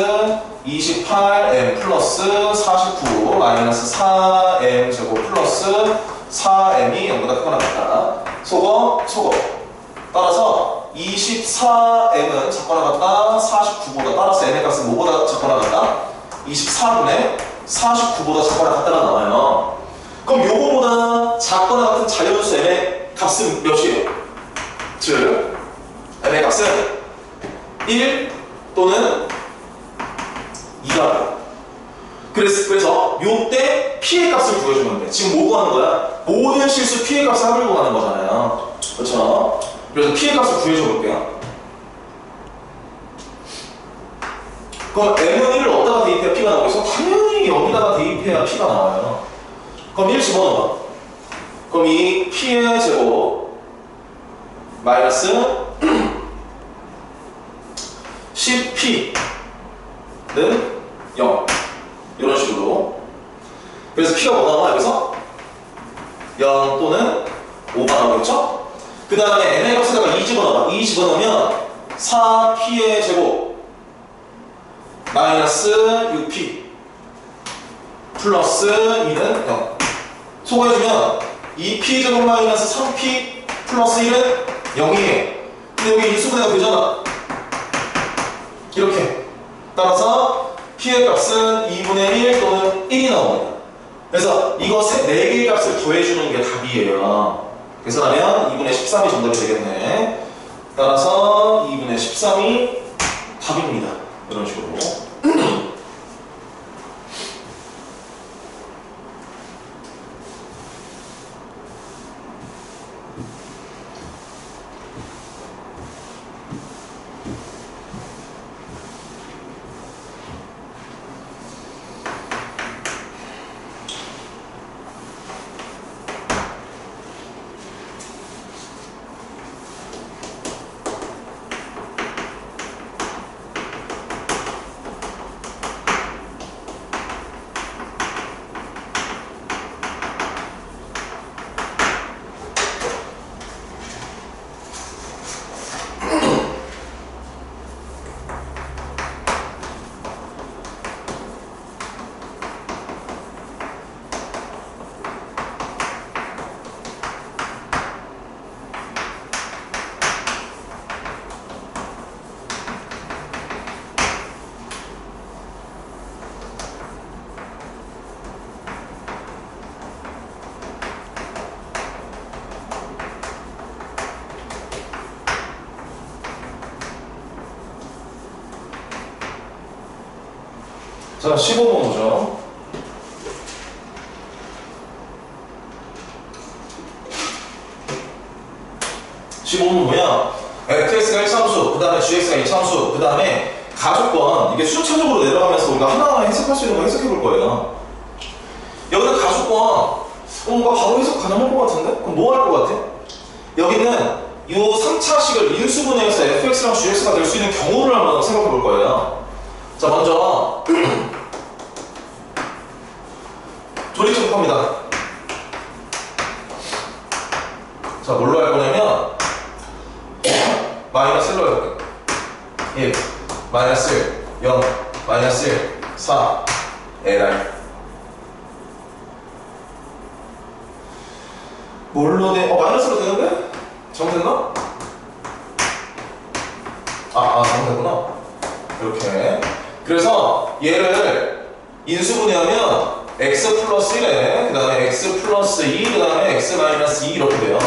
[SPEAKER 1] 28m 플러스 49 마이너스 4m 제곱 플러스 4m이 0보다 크거나 같다. 소거. 따라서 24m은 작거나 같다. 49보다. 따라서 m의 값은 뭐보다 작거나 같다? 24분의 49보다 작거나 같다가 나와요. 그럼 요거보다 작거나 같은 자연수 m의 값은 몇이에요? 즉 m의 값은 1 또는 2가. 그래서 요때 P의 값을 구해주면 돼. 지금 뭐 구하는 거야? 모든 실수 P의 값을 합을 구하는 거잖아요. 그렇죠? 그래서 P의 값을 구해줘 볼게요. 그럼 M은 1을 어디다가 대입해야 P가 나오겠어? 당연히 여기다가 대입해야 P가 나와요. 그럼 1 집어넣어봐. 그럼 이 P의 제곱 마이너스 10P는 0 이런 식으로. 그래서 P가 뭐 나와 여기서? 0 또는 5가 나오겠죠? 그 다음에 N의 값에다가 2 집어넣어봐. 2 집어넣으면 4P의 제곱 마이너스 6P 플러스 2는 0 소거해주면 2P 제곱 마이너스 3P 플러스 1은 0이에요. 근데 여기 인수분해가 되잖아. 이렇게. 따라서 P의 값은 2분의 1 또는 1이 나옵니다. 그래서 이거 4개의 값을 더해주는 게 답이에요. 그래서 하면 2분의 13이 정답이 되겠네. 따라서 2분의 13이 답입니다. 이런 식으로. 자, 15번 보죠. 뭐야? fx가 1참수, 그 다음에 gx가 2참수, 그 다음에 가족권. 이게 순차적으로 내려가면서 우리가 하나하나 해석할 수 있는 거 해석해 볼 거예요. 여기는 가족권. 뭔가 바로 해석 가능할 것 같은데? 그럼 뭐 할 것 같아? 여기는 이 3차식을 인수분해해서 fx랑 gx가 될 수 있는 경우를 한번 생각해 볼 거예요. 자, 먼저 조립제곱합니다. 자, 뭘로 할 거냐면 마이너스 1로 해볼게요. 1, 마이너스 1, 0, 마이너스 1, 4, LR. 뭘로 돼? 마이너스로 되는데? 잘못됐나? 잘못됐구나. 이렇게. 그래서 얘를 인수분해하면 x 플러스 1에 그 다음에 x 플러스 2, 그 다음에 x 마이너스 2 이렇게 돼요.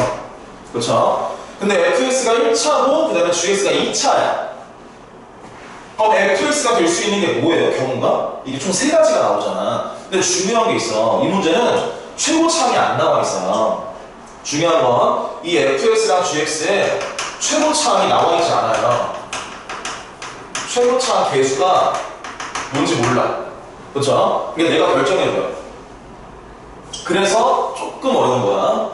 [SPEAKER 1] 그렇죠? 근데 fx가 1차고 그 다음에 gx가 2차야. 그럼 fx가 될 수 있는 게 뭐예요? 경우가? 이게 총 3가지가 나오잖아. 근데 중요한 게 있어. 이 문제는 최고차항이 안 나와 있어요. 중요한 건 이 fx랑 gx에 최고차항이 나와 있지 않아요. 최고차항 개수가 뭔지 몰라. 그렇죠? 이게 내가 결정해줘요. 그래서 조금 어려운 거야.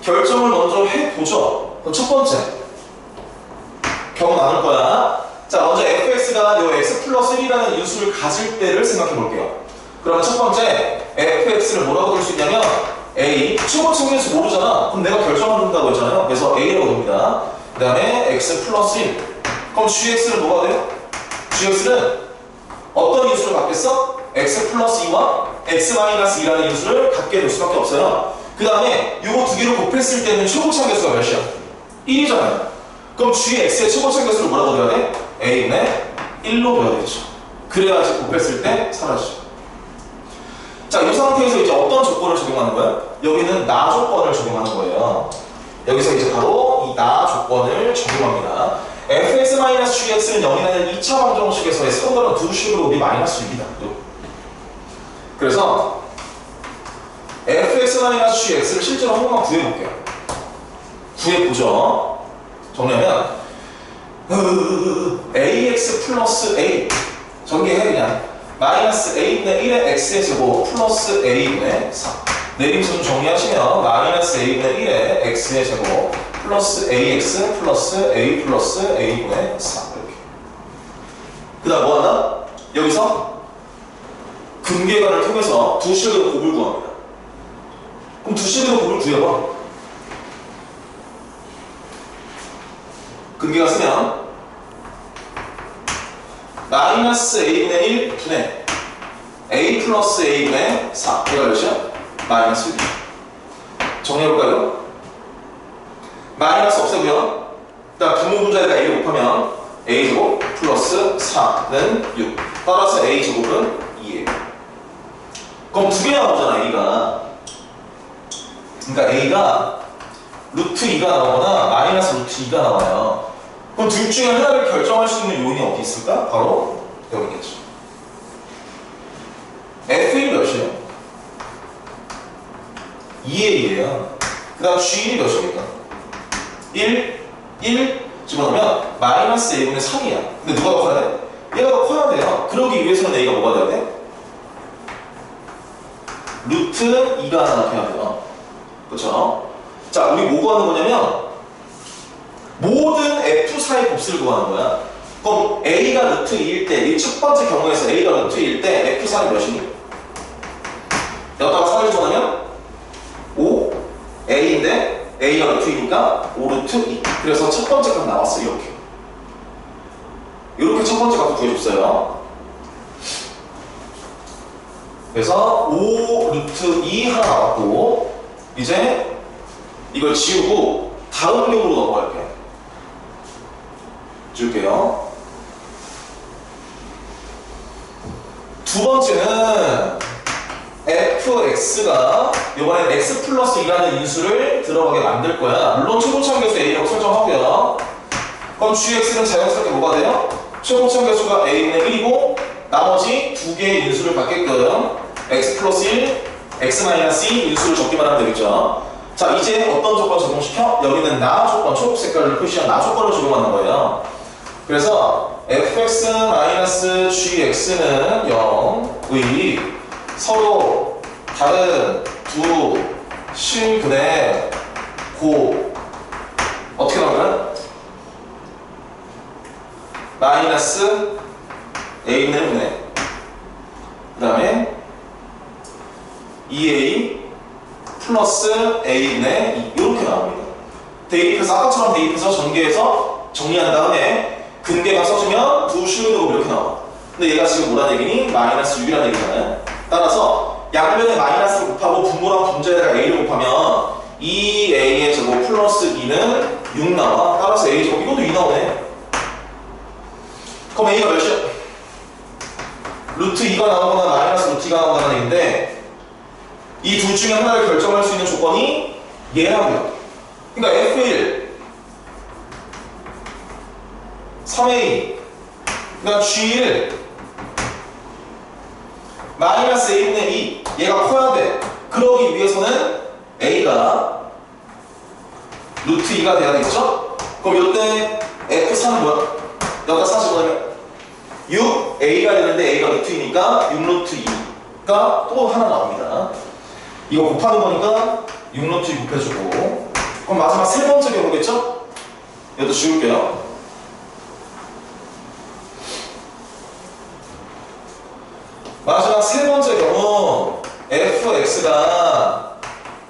[SPEAKER 1] 결정을 먼저 해보죠. 그럼 첫 번째 경우 나눌 거야. 자, 먼저 fx가 요 x 플러스 1이라는 인수를 가질 때를 생각해 볼게요. 그러면 첫 번째 fx를 뭐라고 볼 수 있냐면 a, 최고차항 개수 모르잖아. 그럼 내가 결정을 한다고 했잖아요. 그래서 a라고 봅니다. 그 다음에 x 플러스 1. 그럼 gx는 뭐가 돼요? gx는 어떤 인수를 갖겠어? x 플러스 2와 x 마이너스 2라는 인수를 갖게 될 수밖에 없어요. 그 다음에 요거 두 개를 곱했을 때는 최고차항 개수가 몇이야? 1이잖아요. 그럼 gx의 최고차항 개수를 뭐라고 해야 돼? a분의 1로 배워야 되죠. 그래야지 곱했을 때 사라지죠. 자, 이 상태에서 이제 어떤 조건을 적용하는 거야? 여기는 나 조건을 적용하는 거예요. 여기서 이제 바로 이 나 조건을 적용합니다. fx-gx는 0이라는 2차 방정식에서의 선거는 두 식으로 우리 마이너스 6이다. 그래서 fx-gx를 실제로 한 번만 구해볼게요. 구해보죠. 정리하면 ax 플러스 a 전개해 그냥 마이너스 a분의 1의 x의 제곱 플러스 a분의 4 내림수 좀 정리하시면 마이너스 a분의 1의 x의 제곱 플러스 ax 플러스 a 플러스 a분의 4 이렇게. 그 다음 뭐 하나? 여기서 근계관을 통해서 두 식의 곱을 구합니다. 그럼 두 식의 곱을 구해봐. 근계관 쓰면 마이너스 a분의 1 분의 a 플러스 a분의 4 얘가 몇이야? 마이너스 1. 정리해볼까요? 마이너스 없애고요. 일단 분모분자에다 a를 곱하면 a제곱 플러스 4는 6. 따라서 a제곱은 2예요. 그럼 두 개 나오잖아 a가. 그러니까 a가 루트 2가 나오거나 마이너스 루트 2가 나와요. 그럼 둘 중에 하나를 결정할 수 있는 요인이 어디 있을까? 바로 여기겠죠. f1이 몇이에요? 2a예요. 그 다음 g1이 몇입니까? 1 집어넣으면 마이너스 a분의 3이야. 근데 누가 더 커야 돼? 얘가 더 커야 돼요. 그러기 위해서는 a가 뭐가 돼야 돼? 루트 2가 하나 돼야 돼요. 그렇죠? 자, 우리 뭐 구하는 거냐면 모든 F4의 곱수를 구하는 거야. 그럼 A가 루트 2일 때, 이 첫 번째 경우에서 A가 루트 2일 때 F4는 몇이니? 여기다가 4를 집어넣으면 5, A인데 A가 루트 2니까 5 루트 2. 그래서 첫 번째 값 나왔어, 이렇게. 이렇게 첫 번째 값을 구해줬어요. 그래서 5 루트 2 하나 나왔고, 이제 이걸 지우고 다음 경우로 넘어갈게요. 줄게요. 두 번째는 fx가 이번엔 x 플러스 2라는 인수를 들어가게 만들 거야. 물론 최고차항 개수 a라고 설정하고요. 그럼 gx는 자연스럽게 뭐가 돼요? 최고차항 개수가 a분의 1이고 나머지 두 개의 인수를 받게끔 x 플러스 1, x 마이너스 2 인수를 적기만 하면 되겠죠. 자, 이제 어떤 조건 적용시켜? 여기는 나 조건, 초록 색깔로 표시한 나 조건을 적용하는 거예요. 그래서 fx-gx는 0의 서로 다른 두 실근의 고 어떻게 나오나? 마이너스 a분의 1분의 그 다음에 2a 플러스 a분의 2 이렇게 나옵니다. 대입해서 아까처럼 대입해서 전개해서 정리한 다음에 근계가 써주면 두 실근의 곱이 이렇게 나와. 근데 얘가 지금 뭐라는 얘기니? 마이너스 6이라는 얘기잖아요. 따라서 양변에 마이너스를 곱하고 분모랑 분자에다가 a를 곱하면 2a의 제곱 플러스 2는 6 나와. 따라서 a 제곱 이것도 2 나오네. 그럼 a가 몇이야? 루트 2가 나오거나 마이너스 루트 2가 나오거나 얘기인데 이 둘 중에 하나를 결정할 수 있는 조건이 얘라고요. 그러니까 f1 3a 그러니까 g1 마이너스 a분의 2 얘가 커야 돼. 그러기 위해서는 a가 루트 2가 돼야 되겠죠? 그럼 이때 f3은 뭐야? 여기다 45면 6a가 되는데 a가 루트 2니까 6 루트 2가 또 하나 나옵니다. 이거 곱하는 거니까 6 루트 2 곱해주고 그럼 마지막 세 번째 경우겠죠? 이것도 지울게요. 마지막 세 번째 경우 fx가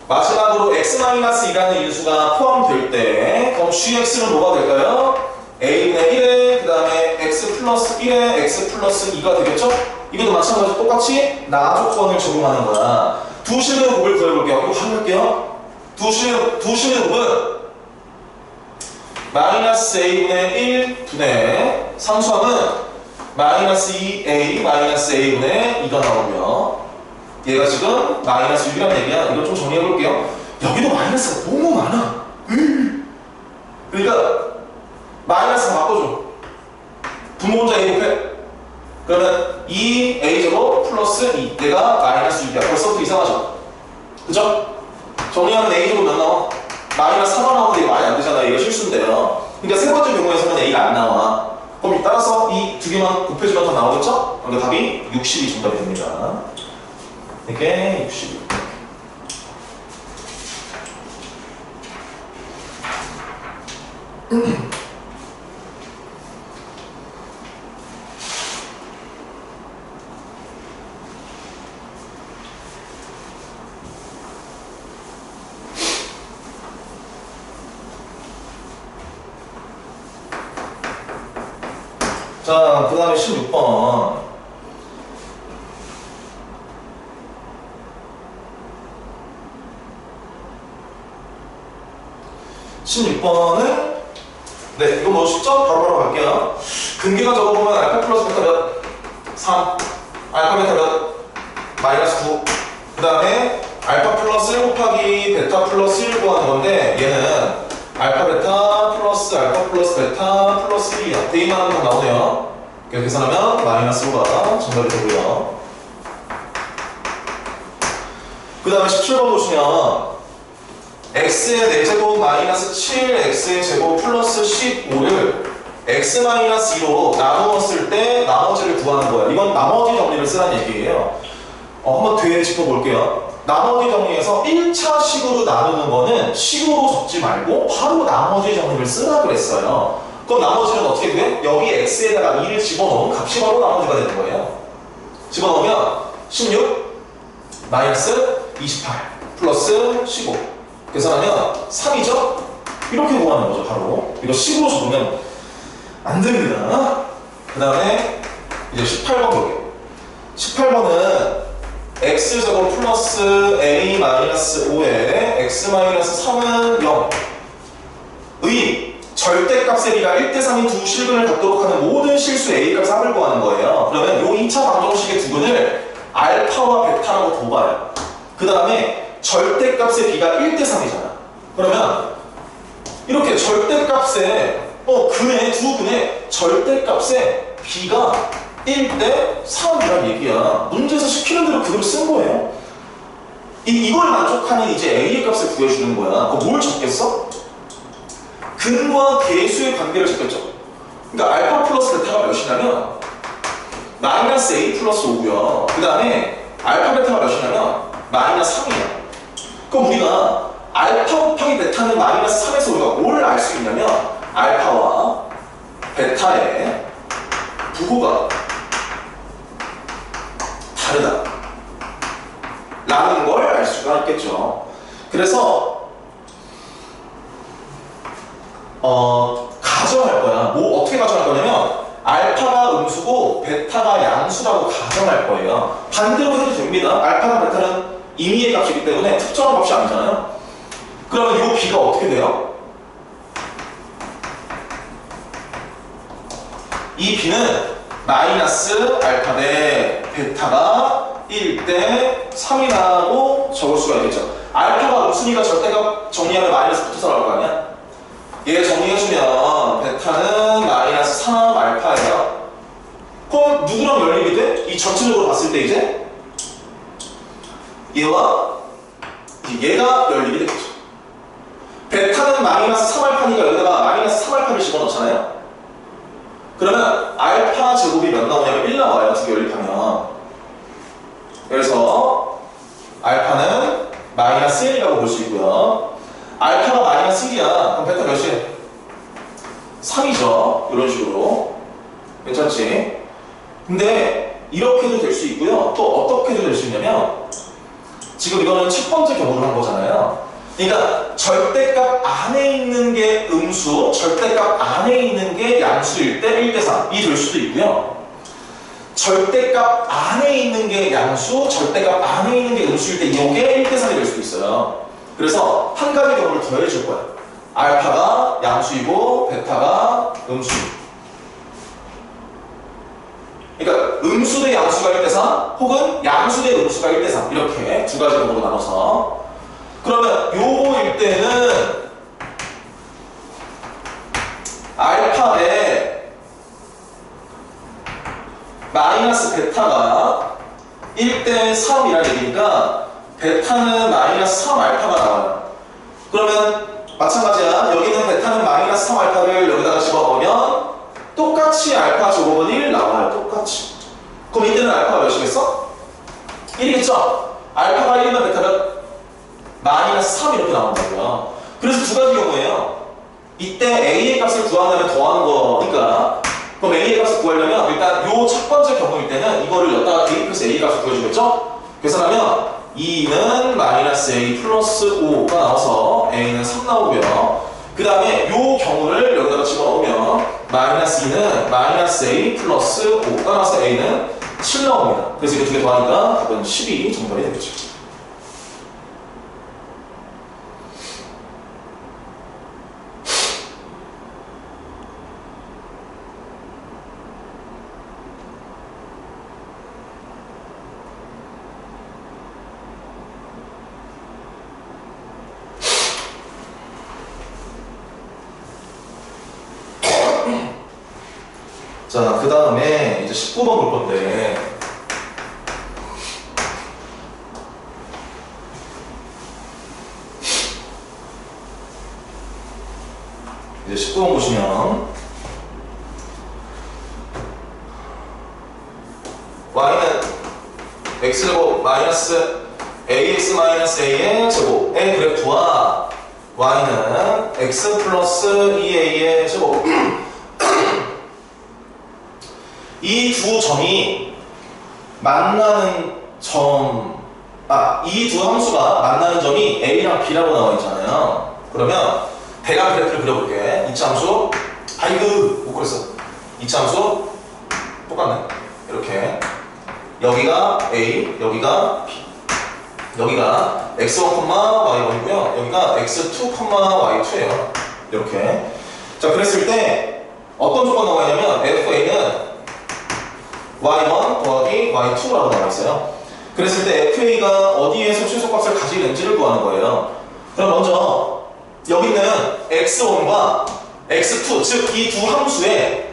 [SPEAKER 1] 마지막으로 x-2라는 인수가 포함될 때 그럼 gx는 뭐가 될까요? a분의 1에 그 다음에 x 플러스 1에 x 플러스 2가 되겠죠? 이것도 마찬가지로 똑같이 나 조건을 적용하는 거야. 두 실의 곱을 구해볼게요. 이거 확인할게요. 두 실의 곱은 마이너스 a분의 1 분의 상수함은 마이너스 2a 마이너스 a분의 2가 나오며 얘가 지금 마이너스 6이라는 얘기야. 이거 좀 정리해볼게요. 여기도 마이너스가 너무 많아. 그러니까 마이너스 바꿔줘. 분모자 a 곱해. 그러면 2a제곱 플러스 2 얘가 마이너스 6이야. 벌써부터 이상하죠? 그죠? 정리하면 a제곱 몇 나와? 마이너스 4가 나오는데 이거 많이 안 되잖아. 이거 실수인데요. 그러니까 세 번째 경우에서는 a가 안 나와. 그럼 따라서 이 두 개만 곱해주면 더 나오겠죠? 그러니까 답이 60이 정답이 됩니다. 이렇게 60. 자, 그 다음에 16번. 네, 이거 뭐 쉽죠? 바로바로 갈게요. 근계가 적어보면 알파 플러스 베타 몇? 3. 알파 베타 몇? 마이너스 9. 그 다음에 알파 플러스 1 곱하기 베타 플러스 1 구하는 건데 얘는 알파 베타 플러스 알파 플러스 베타 플러스 1이야. 대입만 하면 나오네요. 이렇게 계산하면 마이너스 5가 정답이 되고요. 그 다음에 17번 보시면 x의 4제곱 마이너스 7x의 제곱 플러스 15를 x-2로 나누었을 때 나머지를 구하는 거예요. 이건 나머지 정리를 쓰라는 얘기예요. 한번 뒤에 짚어볼게요. 나머지 정리에서 1차 식으로 나누는 거는 식으로 적지 말고 바로 나머지 정리를 쓰라 그랬어요. 그럼 나머지는 어떻게 돼? 여기 x에다가 2를 집어넣으면 값이 바로 나머지가 되는 거예요. 집어넣으면 16 마이너스 28 플러스 15 계산하면 3이죠? 이렇게 구하는 거죠, 바로. 이거 식으로 적으면 안 됩니다. 그 다음에 이제 18번 볼게요. 18번은 x제곱 플러스 a 마이너스 5에 x 마이너스 3은 0 의 절대값의 비가 1대3인 두 실근을 갖도록 하는 모든 실수 a 값을 합을 구하는 거예요. 그러면 이 2차 방정식의 두근을 알파와 베타라고 둬봐요. 그 다음에 절대값의 비가 1대3이잖아. 그러면 이렇게 절대값의 근의 두 근의 절대값의 비가 1대3이란 얘기야. 문제에서 시키는 대로 그대로 쓴 거예요. 이걸 만족하는 이제 a의 값을 구해주는 거야. 그럼 뭘 적겠어? 근과 계수의 관계를 적겠죠. 그러니까 알파 플러스 베타가 몇이냐면 마이너스 a 플러스 5고요. 그 다음에 알파 베타가 몇이냐면 마이너스 3이야. 그럼 우리가 알파 곱하기 베타는 마이너스 3에서 우리가 뭘 알 수 있냐면 알파와 베타의 부호가 다르다 라는 걸 알 수가 있겠죠. 그래서 가정할 거야. 어떻게 가정할 거냐면 알파가 음수고 베타가 양수라고 가정할 거예요. 반대로 해도 됩니다. 알파나 베타는 임의의 값이기 때문에 특정한 값이 아니잖아요. 그러면 이 b가 어떻게 돼요? 이 b는 마이너스 알파 대 베타가 1대 3이라고 적을 수가 있겠죠. 알파가 음수니까 절대값 정리하면 마이너스 붙어서 나올 거 아니야? 얘 정리해주면 베타는 마이너스 3 알파예요. 그럼 누구랑 연립이 돼? 이 전체적으로 봤을 때 이제 얘가 연립이 되겠죠. 베타는 마이너스 3 알파니까 여기다가 마이너스 3 알파를 집어넣잖아요. 그러면 알파 제곱이 몇 나오냐면 1 나와요. 두 개 연립하면. 그래서 알파는 마이너스 1이라고 볼 수 있고요. 알파가 마이너스 1이야. 그럼 베타 몇이에요? 3이죠. 이런 식으로. 괜찮지? 근데 이렇게도 될 수 있고요. 또 어떻게도 될 수 있냐면 지금 이거는 첫 번째 경우를 한 거잖아요. 그러니까 절대값 안에 있는 게 음수, 절대값 안에 있는 게 양수일 때 1대 3이 될 수도 있고요. 절대값 안에 있는 게 양수, 절대값 안에 있는 게 음수일 때 이게 1대 3이 될 수도 있어요. 그래서 한 가지 경우를 더 해줄 거야. 알파가 양수이고 베타가 음수. 그러니까 음수 대 양수가 1대 3 혹은 양수 대 음수가 1대 3 이렇게 두 가지 경우로 나눠서 그러면 요거일 때는 알파 대 마이너스 베타가 1대 3이라는 얘기니까 베타는 마이너스 3 알파가 나와요. 그러면 마찬가지야. 여기는 베타는 마이너스 3 알파를 여기다가 집어넣으면 똑같이 알파 제곱은 1 나와요. 똑같이. 그럼 이때는 알파가 몇이겠어? 1이겠죠? 알파가 1이면 베타가 마이너스 3 이렇게 나온다고요. 그래서 두 가지 경우예요. 이때 A의 값을 구한 다음에 더하는 거니까 그럼 A의 값을 구하려면 일단 요 첫 번째 경우일 때는 이거를 여기다가 대입해서 A의 값을 구해주겠죠? 계산하면 2는 마이너스 A 플러스 5가 나와서 A는 3 나오고요. 그 다음에 요 경우를 여기다가 집어넣으면 마이너스 2는 마이너스 A 플러스 5가 나와서 A는 7 나옵니다. 그래서 이거 두 개 더하니까 답은 12 정답이 되겠죠. 자, 그 다음에 이제 19번 볼 건데 이제 19번 보시면 y는 x제곱 마이너스 ax 마이너스 a의 제곱의 그래프와 y는 x 플러스 2a의 제곱 이 두 점이 만나는 이 두 함수가 만나는 점이 A랑 B라고 나와 있잖아요. 그러면 대각 그래프를 그려볼게. 이차 함수, 아이고, 못 그렸어. 이차 함수, 똑같네. 이렇게. 여기가 A, 여기가 B. 여기가 x1, y1이고요. 여기가 x2, y2예요. 이렇게. 자, 그랬을 때 어떤 조건 나와 있냐면 FA는 y1 더하기 y2라고 나와 있어요. 그랬을 때 FA가 어디에서 최소값을 가지는지를 구하는 거예요. 그럼 먼저 여기 있는 x1과 x2, 즉 이 두 함수의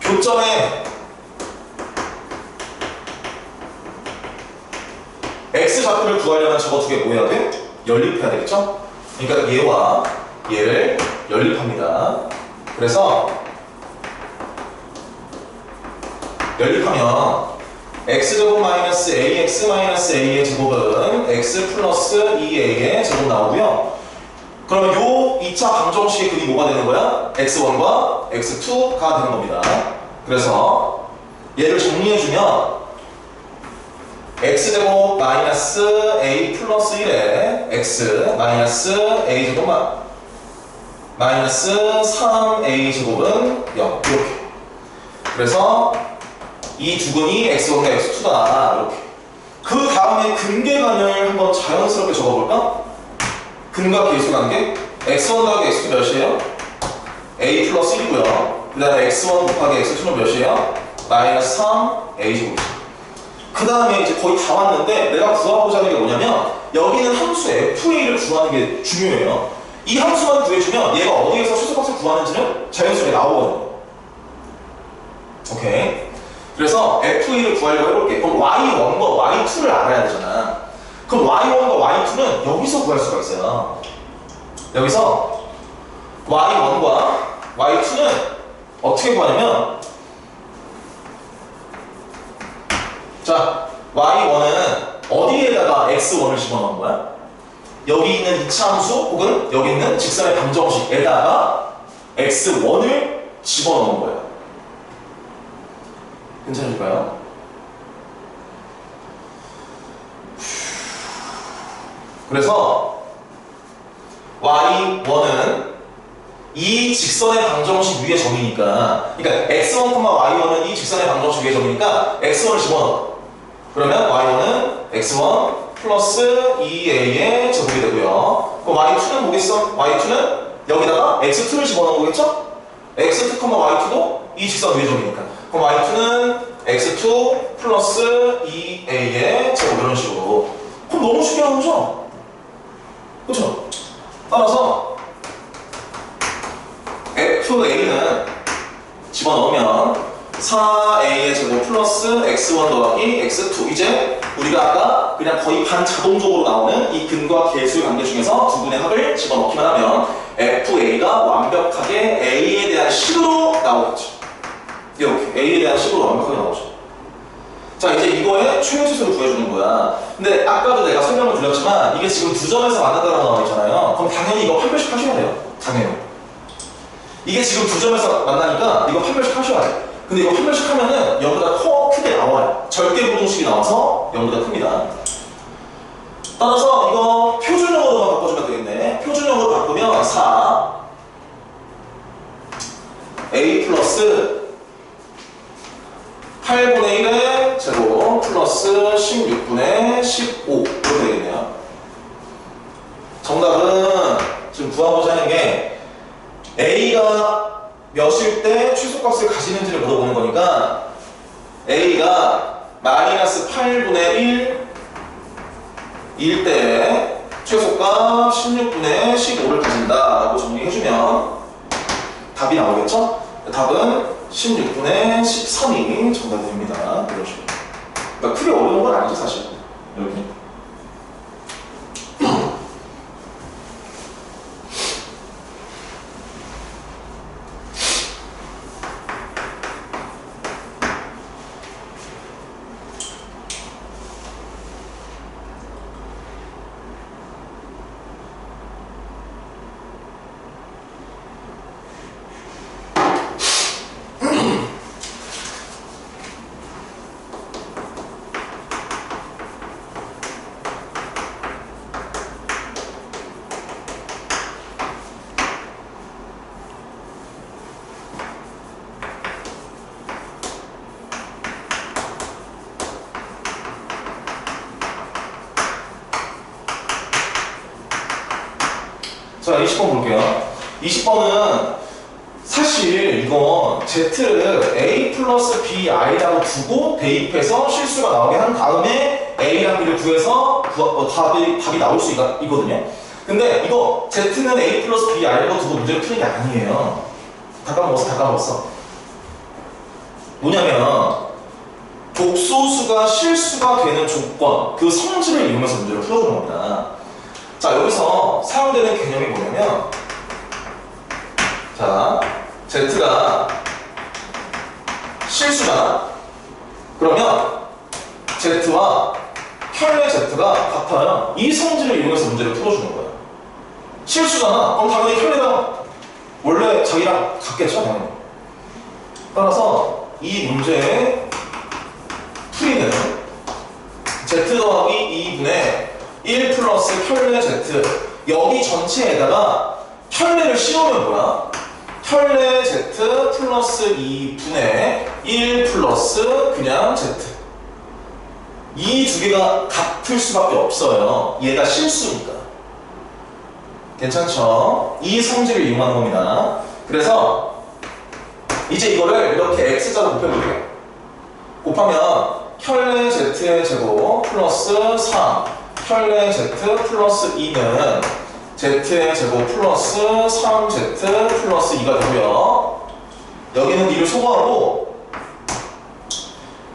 [SPEAKER 1] 교점의 x 좌표를 구하려면 저거 두 개 뭐 해야 돼? 연립해야 되겠죠? 그러니까 얘와 얘를 연립합니다. 그래서 연립하면 x제곱 마이너스 ax 마이너스 a의 제곱은 x 플러스 2a의 제곱 나오고요. 그러면 요 2차 방정식의 급이 뭐가 되는 거야? x1과 x2가 되는 겁니다. 그래서 얘를 정리해주면 x제곱 마이너스 a 플러스 1에 x 마이너스 a제곱 마이너스 3a 제곱은 0 이렇게. 그래서 이 두근이 x1과 x2다 이렇게. 그 다음에 근계관을 한번 자연스럽게 적어볼까? 근과 계수 관계 x1 더하기 x2 몇이에요? a 플러스 1이고요. 그 다음에 x1 곱하기 x2는 몇이에요? 마이너스 3a 제곱이죠. 그 다음에 이제 거의 다 왔는데 내가 구하고자 하는 게 뭐냐면 여기는 함수 fa를 구하는 게 중요해요. 이 함수만 구해주면 얘가 어디에서 최소값을 구하는지는 자연스럽게 나오거든요. 오케이. 그래서 fa를 구하려고 해볼게. 그럼 y1과 y2를 알아야 되잖아. 그럼 y1과 y2는 여기서 구할 수가 있어요. 여기서 y1과 y2는 어떻게 구하냐면 자, y1은 어디에다가 x1을 집어넣은 거야? 여기 있는 이차 함수 혹은 여기 있는 직선의 방정식에다가 x1을 집어넣은 거예요. 괜찮을까요? 그래서 y1은 이 직선의 방정식 위에 점이니까, 그러니까 x1, y1은 이 직선의 방정식 위에 점이니까 x1을 집어넣어. 그러면 y1은 x1 플러스 2a의 제곱이 되고요. 그럼 y2는 뭐겠어? y2는 여기다가 x2를 집어넣은 거겠죠? x2, y2도 이 직선 위에 점이니까. 그럼 y2는 x2 플러스 2a의 제곱 이런 식으로. 그럼 너무 쉽게 하는 거죠? 그렇죠? 따라서 fa는 집어넣으면 4a의 제곱 플러스 x1 더하기 x2. 이제 우리가 아까 그냥 거의 반자동적으로 나오는 이 근과 계수의 관계 중에서 두 분의 합을 집어넣기만 하면 fa가 완벽하게 a에 대한 식으로 나오겠죠. 이렇게 a에 대한 식으로 완벽하게 나오죠. 자, 이제 이거의 최소수를 구해주는 거야. 근데 아까도 내가 설명을 드렸지만 이게 지금 두 점에서 만난다고 나와 있잖아요. 그럼 당연히 이거 판별식 하셔야 돼요. 당연히. 이게 지금 두 점에서 만나니까 이거 판별식 하셔야 돼. 근데 이거 판별식 하면은 0보다 크게 나와요. 절대 부등식이 나와서 0보다 큽니다. 따라서 이거 표준형으로만 바꿔주면 되겠네. 표준형으로 바꾸면 4 a 플러스 8분의 1의 제곱 플러스 16분의 15 이렇게 되겠네요. 정답은 지금 구하고자 하는 게 a가 몇일 때 최소값을 가지는지를 물어보는 거니까 a가 마이너스 8분의 1일 때 최소값 16분의 15를 가진다라고 정리해주면 답이 나오겠죠? 답은 16분의 13이 정답이 됩니다. 이런 식으로. 그러니까 크게 어려운 건 아니죠, 사실. 이렇게. 자, 20번 볼게요. 20번은 사실 이건 Z를 A 플러스 BI라고 두고 대입해서 실수가 나오게 한 다음에 A랑 B를 구해서 답이 나올 수 있거든요. 근데 이거 Z는 A 플러스 BI라고 두고 문제를 푸는 게 아니에요. 다 까먹었어. 뭐냐면 독소수가 실수가 되는 조건, 그 성질을 이용해서 문제를 풀어주는 겁니다. 자, 여기서 사용되는 개념이 뭐냐면, 자, Z가 실수잖아? 그러면 Z와 켤레 Z가 같아요. 이 성질을 이용해서 문제를 풀어주는 거야. 실수잖아? 그럼 당연히 켤레가 원래 자기랑 같겠죠? 당연히. 따라서 이 문제의 풀이는 Z 더하기 2분의 1 플러스 켤레 Z, 여기 전체에다가 혈내를 씌우면 뭐야? 혈내 Z 플러스 2분의 1 플러스 그냥 Z. 이 두 개가 같을 수밖에 없어요. 얘가 실수니까. 괜찮죠? 이 성질을 이용하는 겁니다. 그래서 이제 이거를 이렇게 X자로 곱해볼게요. 곱하면 혈내 Z의 제곱 플러스 3 혈내 Z 플러스 2는 Z의 제곱 플러스 3Z 플러스 2가 되고요. 여기는 2를 소거하고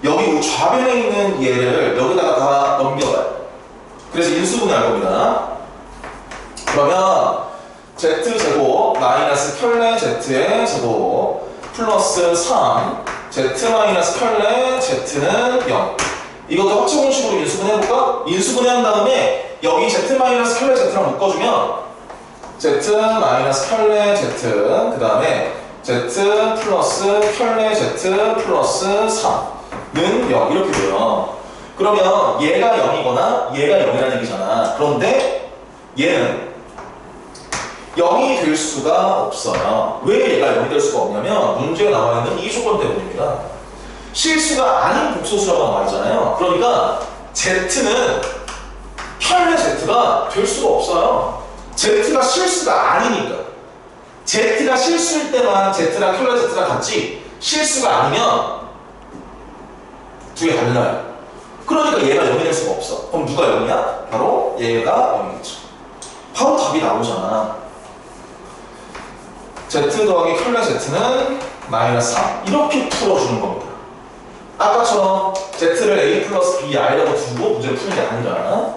[SPEAKER 1] 여기 좌변에 있는 얘를 여기다가 다 넘겨봐요. 그래서 인수분해 할 겁니다. 그러면 Z제곱 마이너스 혈내 Z의 제곱 플러스 3 Z 마이너스 혈내 Z는 0. 이것도 합체공식으로 인수분해 해볼까? 인수분해 한 다음에 여기 Z 마이너스 혈내 Z랑 묶어주면 Z 마이너스 혈내 Z 그 다음에 Z 플러스 혈내 Z 플러스 3는 0 이렇게 돼요. 그러면 얘가 0이거나 얘가 0이라는 얘기잖아. 그런데 얘는 0이 될 수가 없어요. 왜 얘가 0이 될 수가 없냐면 문제에 나와 있는 이 조건 때문입니다. 실수가 아닌 복소수라고 나와 있잖아요. 그러니까 Z는 혈내 Z가 될 수가 없어요. Z가 실수가 아니니까. Z가 실수일 때만 Z랑 혈내 Z랑 같지 실수가 아니면 두 개 달라요. 그러니까 얘가 0이 될 수가 없어. 그럼 누가 0이야? 바로 얘가 0이겠죠. 바로 답이 나오잖아. Z 더하기 혈내 Z는 마이너스 3 이렇게 풀어주는 겁니다. 아까처럼 Z를 A 플러스 B I라고 두고 문제를 푸는 게 아니잖아.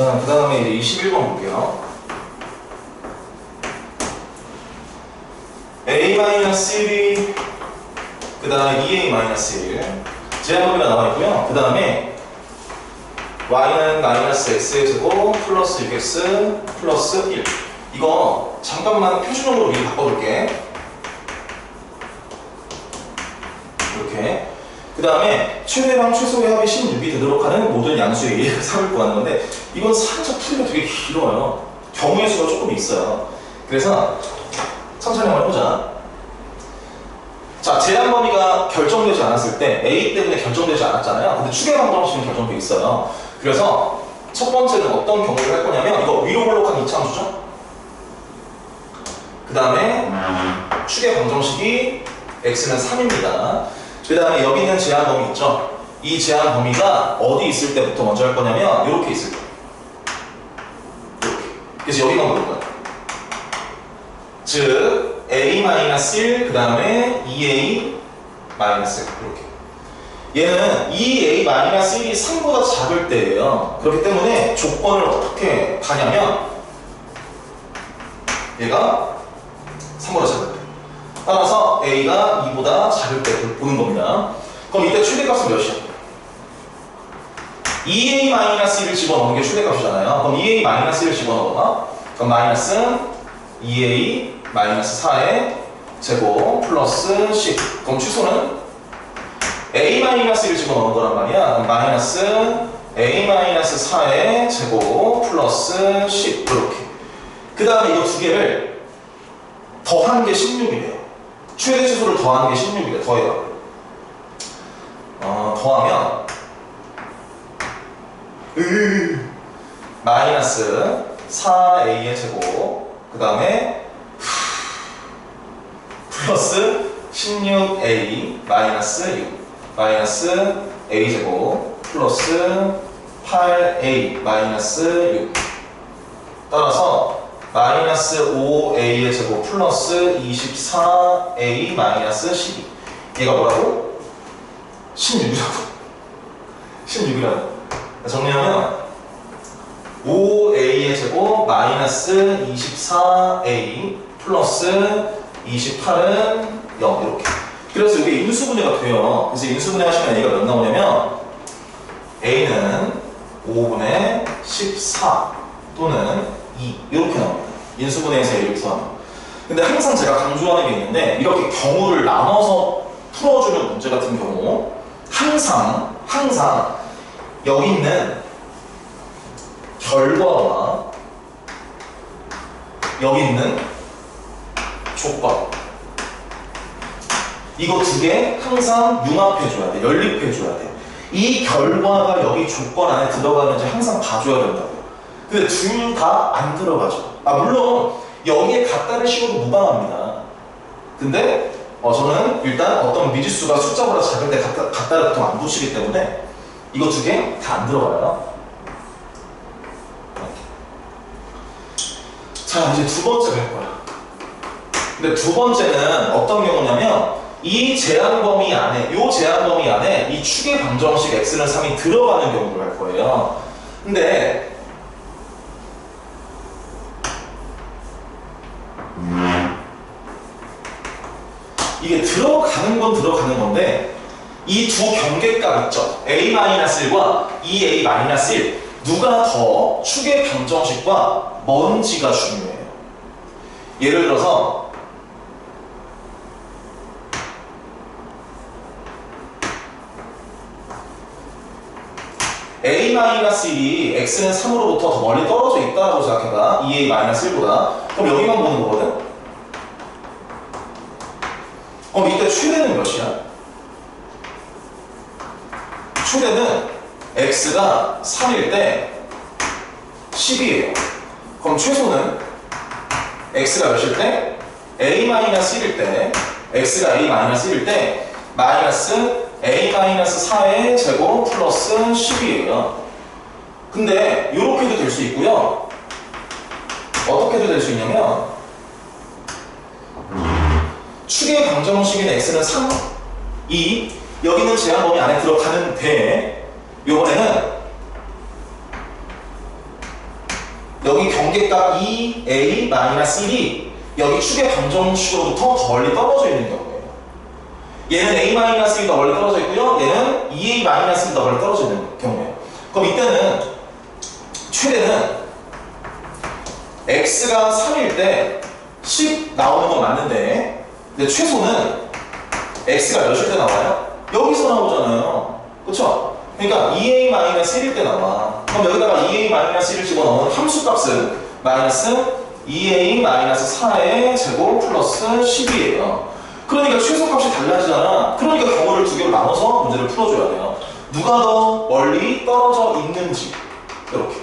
[SPEAKER 1] 자, 그 다음에 이제 21번 볼게요. a-1이 그 다음에 2a-1 제한범위가 나와 있고요. 그 다음에 y는 마이너스 x의 제곱 플러스 6x 플러스 1. 이거 잠깐만 표준형으로 미리 바꿔볼게. 이렇게. 그 다음에 최대랑 최소의 합이 16이 되도록 하는 모든 양수의 A를 3을 구하는 건데, 이건 살짝 풀이가 되게 길어요. 경우의 수가 조금 있어요. 그래서 천천히 한번 해보자. 자, 제한 범위가 결정되지 않았을 때 A 때문에 결정되지 않았잖아요. 근데 추계 방정식은 결정돼 있어요. 그래서 첫 번째는 어떤 경우를 할 거냐면, 이거 위로 볼록한 이차함수죠. 그 다음에 추계 방정식이 x는 3입니다. 그 다음에 여기 있는 제한 범위 있죠. 이 제한 범위가 어디 있을 때부터 먼저 할 거냐면 이렇게 있을 때. 이렇게. 그래서 여기만 보는 거야. 즉 a-1 그 다음에 2a-1 이렇게. 얘는 2a-1이 3보다 작을 때예요. 그렇기 때문에 조건을 어떻게 가냐면 얘가 3보다 작을 때. 따라서 a가 2보다 작을 때 보는 겁니다. 그럼 이때 최대값은 몇이야? 2a-1을 집어넣는 게 최대값이잖아요. 그럼 2a-1을 집어넣어봐. 그럼 마이너스 2a-4의 제곱 플러스 10. 그럼 취소는 a-1을 집어넣는 거란 말이야. 그럼 마이너스 a-4의 제곱 플러스 10 이렇게. 그 다음에 이거 두 개를 더한 게 16이래요. 최대 치수를 더하는 게 16이래. 더해요. 더하면 마이너스 4a의 제곱 그 다음에 플러스 16a 마이너스 6 마이너스 a 제곱 플러스 8a 마이너스 6. 따라서 마이너스 5a의 제곱 플러스 24a 마이너스 12. 얘가 뭐라고? 16이라고. 16이라고. 정리하면 5a의 제곱 마이너스 24a 플러스 28은 0 이렇게. 그래서 이게 인수분해가 돼요. 그래서 인수분해 하시면 a가 몇 나오냐면 a는 5분의 14 또는 2 이렇게 나옵니다. 인수분해에서 a를 구하면. 근데 항상 제가 강조하는 게 있는데, 이렇게 경우를 나눠서 풀어주는 문제 같은 경우 항상 여기 있는 결과와 여기 있는 조건, 이거 두 개 항상 융합해줘야 돼. 연립해줘야 돼. 이 결과가 여기 조건 안에 들어가는지 항상 봐줘야 된다고요. 근데 둘 다 안 들어가죠. 물론 여기에 갖다를 씌워도 무방합니다. 근데 저는 일단 어떤 미지수가 숫자보다 작을 때 갖다를 보통 안 붙이기 때문에 이거 두 개 다 안 들어가요. 자, 이제 두 번째 갈 거야. 근데 두 번째는 어떤 경우냐면, 이 제한 범위 안에, 이 추계 방정식 x는 3이 들어가는 경우를 할 거예요. 근데 이게 들어가는 건 들어가는 건데, 이 두 경계값 있죠? a-1과 2a-1 누가 더 추계 방정식과 먼지가 중요해요. 예를 들어서 a-1이 x는 3으로부터 더 멀리 떨어져 있다고 생각해봐. 2a-1보다. 그럼 여기만 보는 거거든. 그럼 이때 최대는 몇이야? 최대는 x가 3일 때 10이에요. 그럼 최소는 x가 몇일 때? a-1일 때, x가 a-1일 때 마이너스 a-4의 제곱 플러스 10이에요. 근데 이렇게도 될 수 있고요. 어떻게도 될 수 있냐면, 추계 방정식인 x는 3, 2 여기는 제한 범위 안에 들어가는데, 요번에는 경계값 2a-1이 여기 축의 방정식으로부터 더 멀리 떨어져 있는 경우예요. 얘는 a-1이 더 멀리 떨어져 있고요. 얘는 2a-1이 더 멀리 떨어져 있는 경우예요. 그럼 이때는 최대는 x가 3일 때 10 나오는 건 맞는데, 근데 최소는 x가 몇일 때 나와요? 여기서 나오잖아요. 그쵸? 그러니까 2a-1일 때 나와. 그럼 여기다가 2a-1을 집어넣으면 함수값은 마이너스 2a-4의 제곱 플러스 10이에요. 그러니까 최소값이 달라지잖아. 그러니까 경우를 두 개로 나눠서 문제를 풀어줘야 돼요. 누가 더 멀리 떨어져 있는지. 이렇게.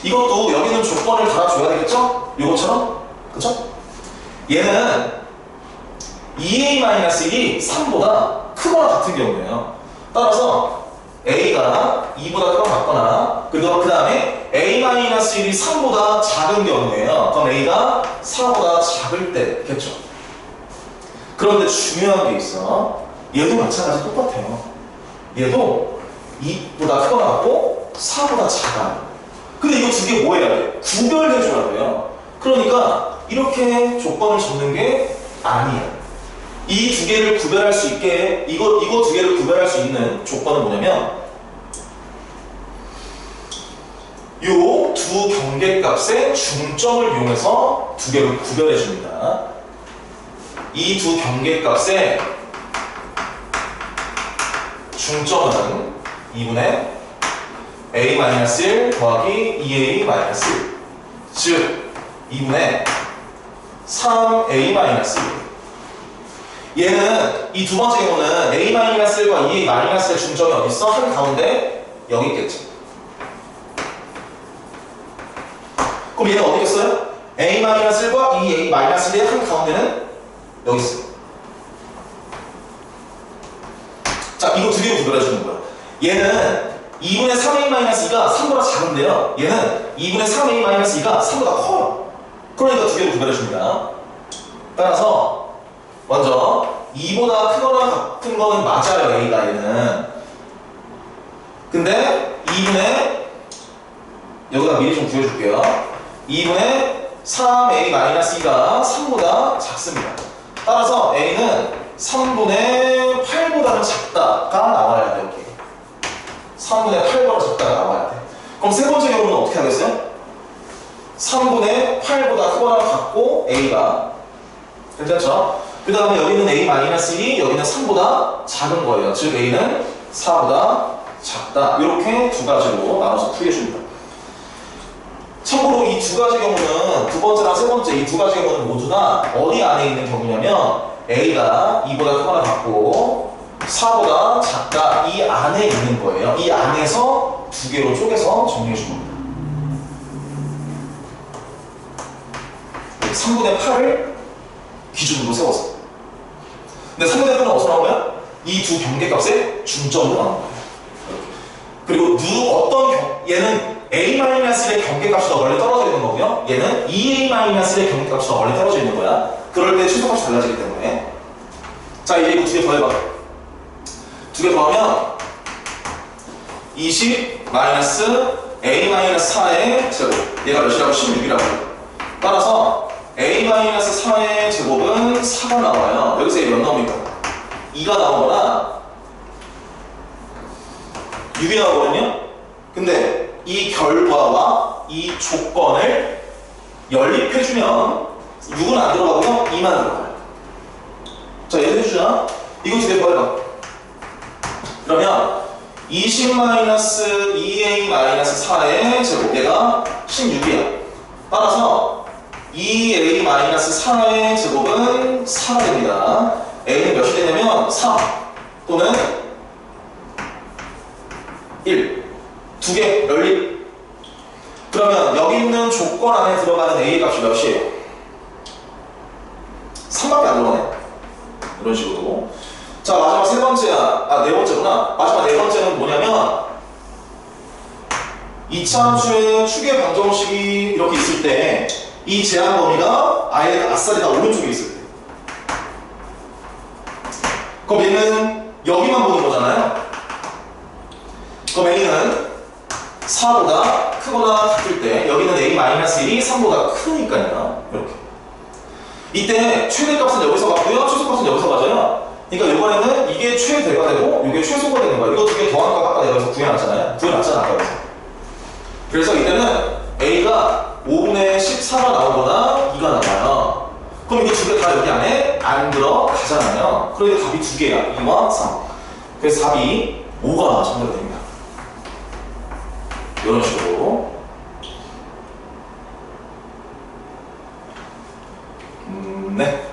[SPEAKER 1] 이것도 여기는 조건을 달아줘야 되겠죠? 요것처럼. 그쵸? 얘는 2a-1이 3보다 크거나 같은 경우예요. 따라서 a가 2보다 크거나 같거나, 그리고 그 다음에 a-1이 3보다 작은 경우예요. 그럼 a가 4보다 작을 때겠죠. 그런데 중요한 게 있어. 얘도 마찬가지 똑같아요. 얘도 2보다 크거나 같고 4보다 작아요. 근데 이거 두 개 뭐 해야 돼? 구별해줘야 돼요. 그러니까 이렇게 조건을 적는 게 아니야. 이 두 개를 구별할 수 있게, 이거 두 개를 구별할 수 있는 조건은 뭐냐면, 요 두 경계값의 중점을 이용해서 두 개를 구별해 줍니다. 이 두 경계값의 중점은 2분의 a-1 더하기 2a-1, 즉 2분의 3a-1. 얘는 이 두 번째 경우는 a-1과 2a-의 중점이 어디 있어? 한 가운데 여기 있겠지. 그럼 얘는 어디 있겠어요? a-1과 2a-의 한 가운데는 여기 있어. 자, 이거 두 개로 구별해 주는 거야. 얘는 2분의 3a-2가 3보다 작은데요. 얘는 2분의 3a-2가 3보다 커요. 그러니까 두 개로 구별해 줍니다. 따라서 먼저 2보다 크거나 같은 거는 맞아요, a가 얘는. 근데 2분의, 여기다 미리 좀 구해줄게요. 2분의 3a-2가 3보다 작습니다. 따라서 a는 3분의 8보다는 작다가 나와야 돼, 여기. 3분의 8보다 작다가 나와야 돼. 그럼 세 번째 경우는 어떻게 하겠어요? 3분의 8보다 크거나 같고 a가. 괜찮죠? 그 다음에 여기는 a-1이, 여기는 3보다 작은 거예요. 즉 a는 4보다 작다. 이렇게 두 가지로 나눠서 풀이해줍니다. 참고로 이 두 가지 경우는, 두 번째랑 세 번째 이 두 가지 경우는 모두 다 어디 안에 있는 경우냐면, a가 2보다 크거나 같고 4보다 작다, 이 안에 있는 거예요. 이 안에서 두 개로 쪼개서 정리해 준 겁니다. 3분의 8을 기준으로 세워서. 근데 3분의 8은 어디서 나온 거야? 이 두 경계값의 중점으로 나온 거예요. 그리고 얘는 a-의 경계값이 더 멀리 떨어져 있는 거고요. 얘는 2a-의 경계값이 더 멀리 떨어져 있는 거야. 그럴 때 최소값이 달라지기 때문에. 자, 이제 이거 두 개 더해봐. 두 개 더하면 20 a-4의 제곱. 얘가 몇이라고? 16이라고. 따라서 a-4의 제곱은 4가 나와요. 여기서 얘 몇 나옵니까? 2가 나오거나 6이 나오거든요. 근데 이 결과와 이 조건을 연립해주면 6은 안 들어가고요. 2만 들어가요. 자, 얘도 해주자. 이거 두 개 더해봐. 그러면 20-2a-4의 제곱, 얘가 16이야. 따라서 2a-4의 제곱은 4가 됩니다. a는 몇이 되냐면 3 또는 1. 두 개 연립. 그러면 여기 있는 조건 안에 들어가는 a 값이 몇이에요? 3밖에 안 들어가네. 이런 식으로. 자, 마지막 세 번째야. 네 번째구나. 마지막 네 번째는 뭐냐면, 이차함수의 축의 방정식이 이렇게 있을 때 이 제한 범위가 아예 아싸리 다 오른쪽에 있을 때. 그럼 얘는 여기만 보는 거잖아요. 그럼 a는 4보다 크거나 같을 때 여기는 a-1이 3보다 크니까요. 이렇게. 이때 최대값은 여기서 같고요. 최소값은 여기서 가져요. 그러니까 이번에는 이게 최대가 되고 이게 최소가 되는 거야. 이거 두 개 더한 거 아까 내가 여기서 구해놨잖아요. 구해놨잖아 아까 여기서. 그래서 이때는 a가 5분의 14가 나오거나 2가 나와요. 그럼 이거 두 개 다 여기 안에 안 들어가잖아요. 그러니까 답이 두 개야. 2와 3. 그래서 답이 5가 정답됩니다. 이런 식으로. 네.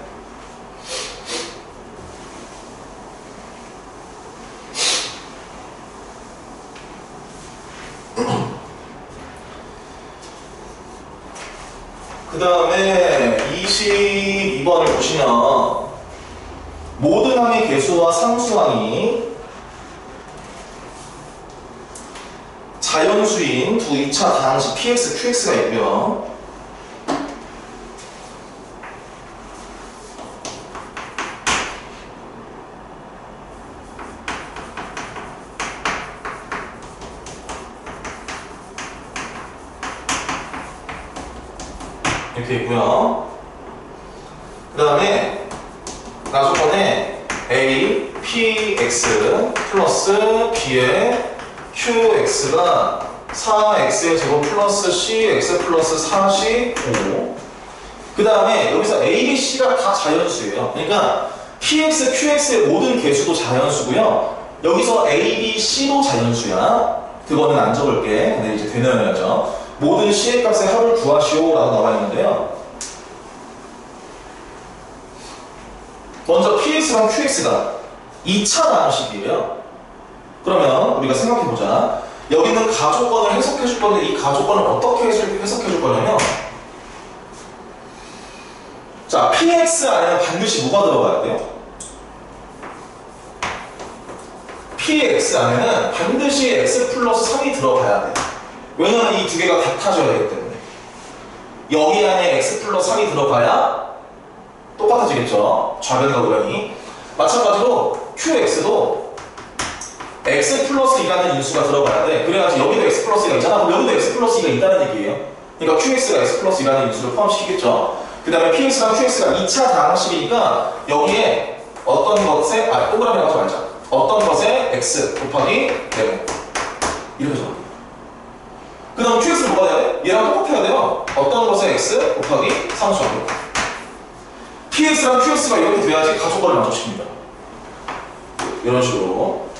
[SPEAKER 1] 그 다음에 22번을 보시면 모든 항의 개수와 상수항이 자연수인 두 2차 다항식 px, qx가 있고요. 이렇게 있고요. 그 다음에 나중번에 a, px 플러스 b의 qx가 4x의 제곱 플러스 cx 플러스 4c 5. 그 다음에 여기서 a, b, c가 다 자연수예요. 그러니까 px, qx의 모든 개수도 자연수고요. 여기서 a, b, c도 자연수야. 그거는 안 적을게. 근데 이제 되뇌어야죠. 모든 c의 값의 합을 구하시오 라고 나와 있는데요. 먼저 px랑 qx가 2차 다항식이에요. 그러면 우리가 생각해보자. 여기 있는 가조건을 해석해줄 건데 이 가조건을 어떻게 해석해줄 거냐면, 자, px 안에는 반드시 뭐가 들어가야 돼요? px 안에는 반드시 x 플러스 3이 들어가야 돼요. 왜냐면 이 두 개가 같아져야 되기 때문에. 여기 안에 x 플러스 3이 들어가야 똑같아지겠죠. 좌변과 우변이. 마찬가지로 qx도 x 플러스 2라는 인수가 들어가야 돼. 그래야지 여기도 x 플러스 2가 있잖아. 그럼 여기도 x 플러스 2가 있다는 얘기예요. 그러니까 qx가 x 플러스 2라는 인수를 포함시키겠죠. 그 다음에 px랑 qx가 2차 다항식이니까 여기에 어떤 것에, 동그라미 가지 말자. 어떤 것에 x 곱하기 4배. 이렇게 적어요. 그 다음 qx는 뭐가 돼야 돼? 얘랑 똑같아야 돼요. 어떤 것에 x 곱하기 상수하고. px랑 qx가 이렇게 돼야지 가족관을 만족시킵니다. 이런 식으로.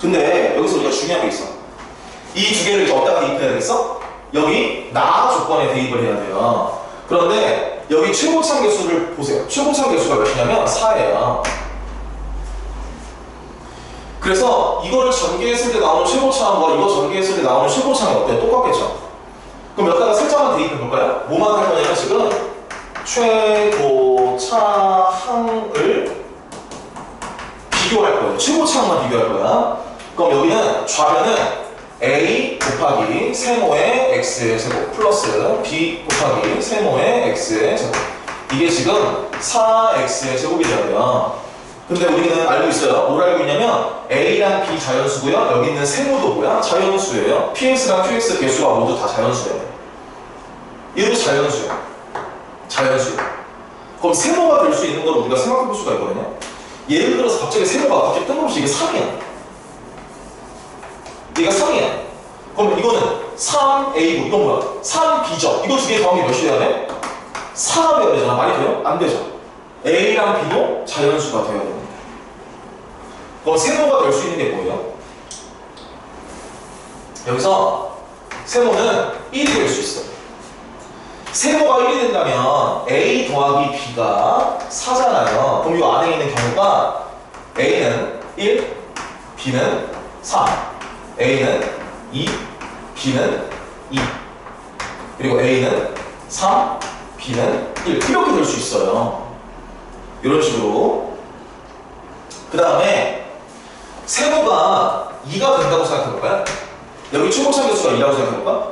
[SPEAKER 1] 근데 여기서 우리가 중요한 게 있어. 이 두 개를 이제 어디다가 대입해야 되겠어? 여기 나 조건에 대입을 해야 돼요. 그런데 여기 최고참 개수를 보세요. 최고참 개수가 몇이냐면 4예요. 그래서 이거를 전개했을 때 나오는 최고차항과 이거 전개했을 때 나오는 최고차항이 어때요? 똑같겠죠? 그럼 여기다가 살짝만 대입해 볼까요? 뭐만 할 거냐면 지금 최고차항을 비교할 거예요. 최고차항만 비교할 거야. 그럼 여기는 좌변은 a 곱하기 세모의 x의 제곱 플러스 b 곱하기 세모의 x의 제곱. 이게 지금 4x의 제곱이 돼야 돼요. 근데 우리는 알고 있어요. 뭘 알고 있냐면 a랑 b 자연수고요. 여기 있는 세모도 뭐야? 자연수예요. px랑 qx 개수가 모두 다 자연수예요. 얘도 자연수예요. 자연수예요. 그럼 세모가 될 수 있는 걸 우리가 생각해 볼 수가 있거든요. 예를 들어서 갑자기 세모가 갑자기 뜬금없이 이게 3이야. 얘가 3이야. 그럼 이거는 3a고 이건 뭐야? 3b죠. 이거 두 개 더한 게 몇이 돼야 돼? 4가 돼야 되잖아. 말이 돼요? 안 되죠. a랑 b도 자연수가 되어야 됩니다. 그럼 세모가 될 수 있는 게 뭐예요? 여기서 세모는 1이 될 수 있어요. 세모가 1이 된다면 a 더하기 b가 4잖아요. 그럼 이 안에 있는 경우가 a는 1, b는 3, a는 2, b는 2, 그리고 a는 3, b는 1 이렇게 될 수 있어요. 이런 식으로. 그 다음에 세모가 2가 된다고 생각해볼까요? 여기 최고차 개수가 2라고 생각해볼까?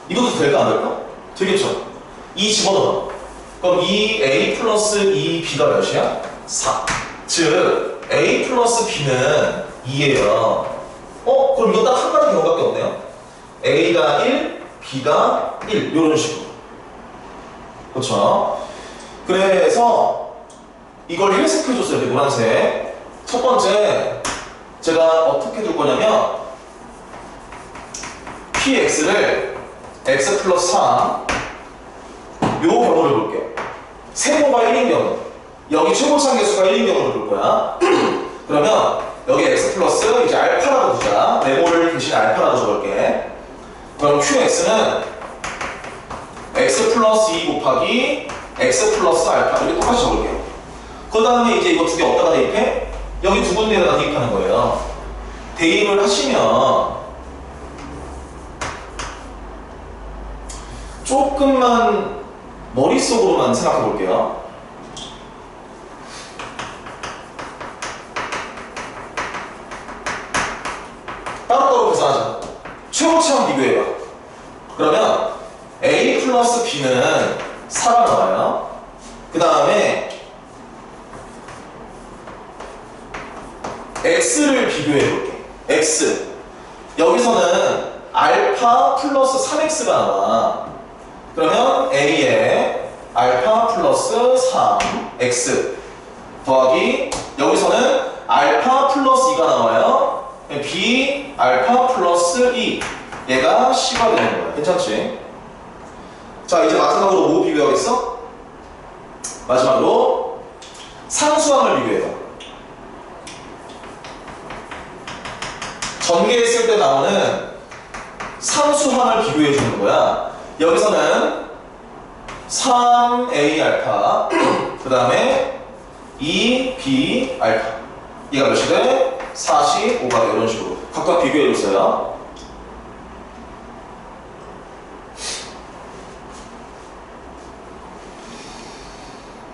[SPEAKER 1] 이것도 될까 안 될까? 되겠죠. 2 집어넣어. 그럼 2a 플러스 2b가 몇이야? 4. 즉 a 플러스 b는 2예요. 그럼 이거 딱 한 가지 경우밖에 없네요. A가 1, B가 1 이런 식으로. 그렇죠? 그래서 이걸 해석해줬어요. 이렇게 노란색. 첫 번째 제가 어떻게 둘 거냐면 PX를 X 플러스 3 요 경우를 볼게요. 세모가 1인 경우, 여기 최고상계수가 1인 경우를 볼 거야. 그러면 여기 X 플러스 이제 알파라고 두자. 네모를 대신 알파라고 적을게. 그럼 QX는 X 플러스 2 곱하기 X 플러스 알파 이렇게 똑같이 적을게요. 그 다음에 이제 이거 두 개 어디다가 대입해? 여기 두 군데에다 대입하는 거예요. 대입을 하시면 조금만 머릿속으로만 생각해 볼게요. 따로따로 계산하자. 최고치만 비교해봐. 그러면 A 플러스 B는 4가 나와요. 그 다음에 X를 비교해 볼게. X. 여기서는 알파 플러스 3X가 나와. 그러면 A에 알파 플러스 3X 더하기 여기서는 알파 플러스 2가 나와요. B 알파 플러스 2 얘가 C가 되는 거야. 괜찮지? 자 이제 마지막으로 뭐 비교하겠어? 마지막으로 상수항을 비교해봐. 전개했을 때 나오는 상수항을 비교해 주는 거야. 여기서는 3A 알파 그 다음에 2B 알파 얘가 몇이 돼? 45가 돼. 이런 식으로 각각 비교해 줬어요.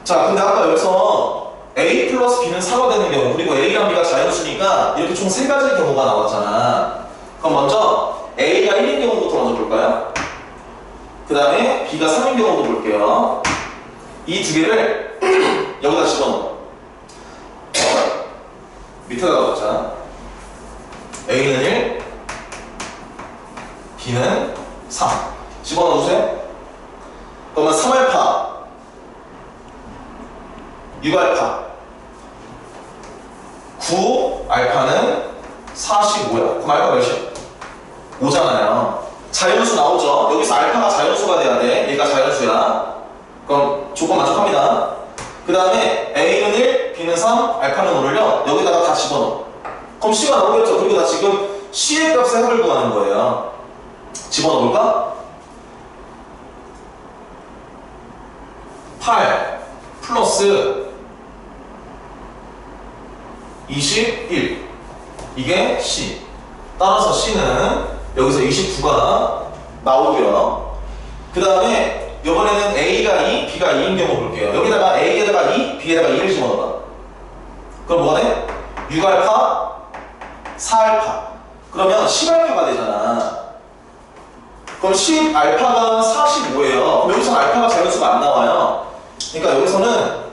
[SPEAKER 1] 자 근데 아까 여기서 A 플러스 B는 4가 되는 경우 그리고 A랑 B가 자연수니까 이렇게 총 3가지 경우가 나왔잖아. 그럼 먼저 A가 1인 경우부터 먼저 볼까요? 그 다음에 B가 3인 경우도 볼게요. 이 두 개를 여기다 집어넣어. 밑에다 넣자. A는 1, B는 3 집어넣어주세요. 그러면 3알파 6알파 9알파는 45야. 그럼 알파 몇이야? 5잖아요. 자연수 나오죠. 여기서 알파가 자연수가 돼야 돼. 얘가 자연수야. 그럼 조건 만족합니다. 그 다음에 A는 1, B는 3, 알파는 5를요 여기다가 다 집어넣어. 그럼 C가 나오겠죠. 그리고 나 지금 C의 값의 합을 구하는 거예요. 집어넣을까? 8 플러스 21 이게 C. 따라서 C는 여기서 29가 나오고요. 그 다음에 이번에는 A가 2, B가 2인 경우 볼게요. 여기다가 A에다가 2, B에다가 2를 집어넣어봐. 그럼 뭐가 돼? 6알파, 4알파. 그러면 10알파가 되잖아. 그럼 10알파가 45예요. 그럼 여기서 알파가 자연수가 안 나와요. 그러니까 여기서는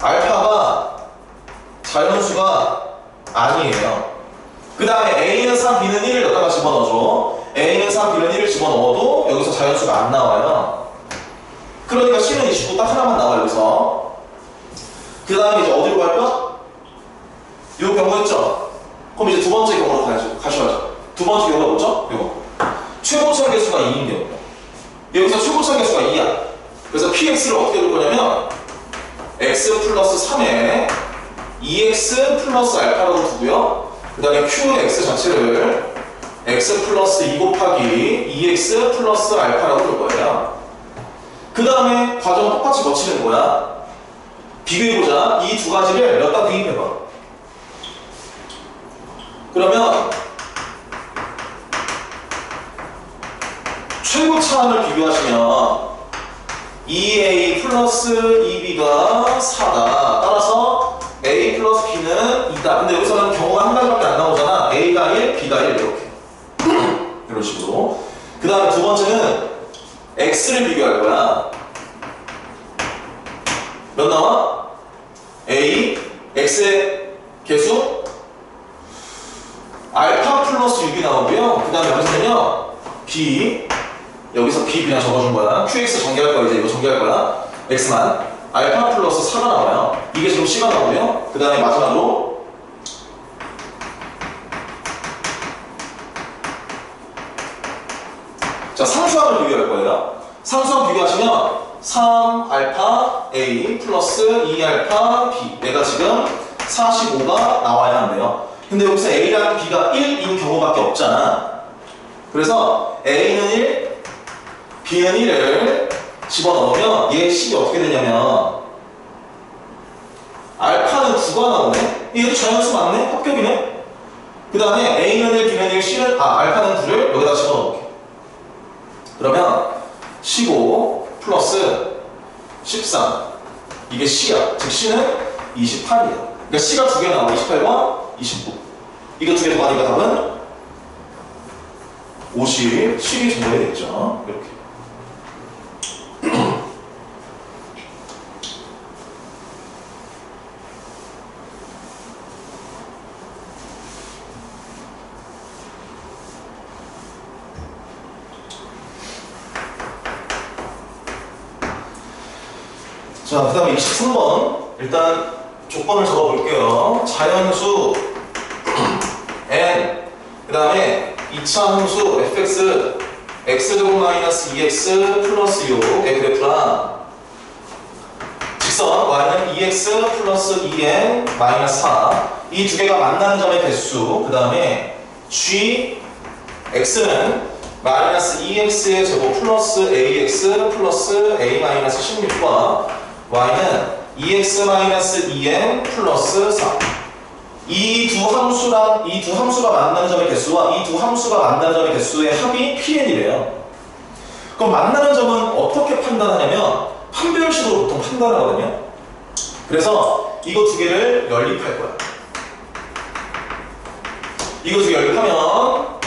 [SPEAKER 1] 알파가 자연수가 아니에요. 그 다음에 A는 3, B는 1을 여기다가 집어넣어줘. A는 3, B는 1을 집어넣어도 여기서 자연수가 안 나와요. 그러니까 C는 29 딱 하나만 나와 여기서. 그 다음에 이제 어디로 갈까? 요 경우였죠? 그럼 이제 두 번째 경우로 가셔야죠. 두 번째 경우가 뭐죠? 요거. 최고차 계수가 2인 경우. 여기서 최고차 계수가 2야. 그래서 PX를 어떻게 둘 거냐면 X 플러스 3에 2X 플러스 알파라고 두고요. 그 다음에 QX 자체를 X 플러스 2 곱하기 2X 플러스 알파라고 둘 거예요. 그 다음에 과정은 똑같이 거치는 거야. 비교해보자. 이 두 가지를 몇다 대입해봐. 그러면 최고차항을 비교하시면 2A 플러스 2B가 4다. 따라서 A 플러스 B는 2다. 근데 여기서는 경우가 한 가지밖에 안 나오잖아. A가 1, B가 1 이렇게. 이런 식으로. 그 다음에 두 번째는 X를 비교할 거야. 몇 나와? A, X의 개수 알파 플러스 6이 나오고요. 그 다음에 여기서는요 b, 여기서 b 그냥 적어준 거야. qx 전개할 거야. 이제 이거 전개할 거야. x만 알파 플러스 4가 나와요. 이게 지금 c가 나오고요. 그 다음에 마지막으로 자, 상수항을 비교할 거예요. 상수항 비교하시면 3알파 a 플러스 2알파 b, 얘가 지금 45가 나와야 한대요. 근데 여기서 a랑 b가 1인 경우밖에 없잖아. 그래서 a는 1, b는 1을 집어넣으면 얘 식이 어떻게 되냐면 알파는 9가 나오네? 얘도 자연수 맞네? 합격이네? 그 다음에 a는 1, b는 1, c는 알파는 9를 여기다 집어넣을게. 그러면 15 플러스 13, 이게 c야. 즉 c는 28이야. 그러니까 c가 두 개 나와. 28과 29. 이거 두 개 더하니까 답은 50, 10이 정답이 되겠죠. 이렇게. 자, 그 다음에 23번. 일단 조건을 적어볼게요. 자연수 n, 그 다음에 2차 함수 fx, x-2x 플러스 6의 그래프랑 직선 y는 2x 플러스 2n 마이너스 4, 이 두 개가 만나는 점의 개수, 그 다음에 g, x는 마이너스 2x의 제곱 플러스 ax 플러스 a 마이너스 16과 y는 2x-2n 플러스 4. 이 두 함수가 만나는 점의 개수와 이 두 함수가 만나는 점의 개수의 합이 pn이래요. 그럼 만나는 점은 어떻게 판단하냐면 판별식으로 보통 판단하거든요. 그래서 이거 두 개를 연립할 거야. 이거 두 개 연립하면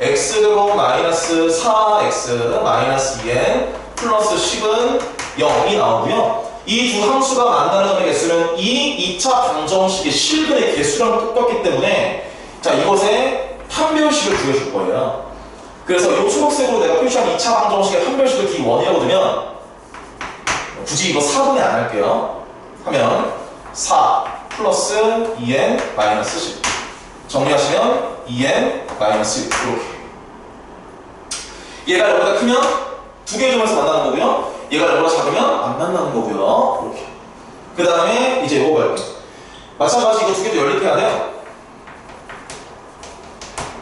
[SPEAKER 1] x제곱 마이너스 4x 마이너스 2n 플러스 10은 0이 나오고요. 이 두 함수가 만나는 점의 개수는 이 2차 방정식의 실근의 개수랑 똑같기 때문에 자, 이것의 판별식을 구해줄 거예요. 그래서 이 초록색으로 내가 표시한 2차 방정식의 판별식을 D1이라고 두면 굳이 이거 4분의 안 할게요. 하면 4 플러스 2n 마이너스 10 정리하시면 2n 마이너스 1 이렇게. 얘가 여기보다 크면 두 개의 점에서 만나는 거고요. 얘가 여기보다 작으면 안 만나는 거고요. 이렇게. 그 다음에 이제 이거 볼게요. 마찬가지 이거 두 개도 연립해야 돼요.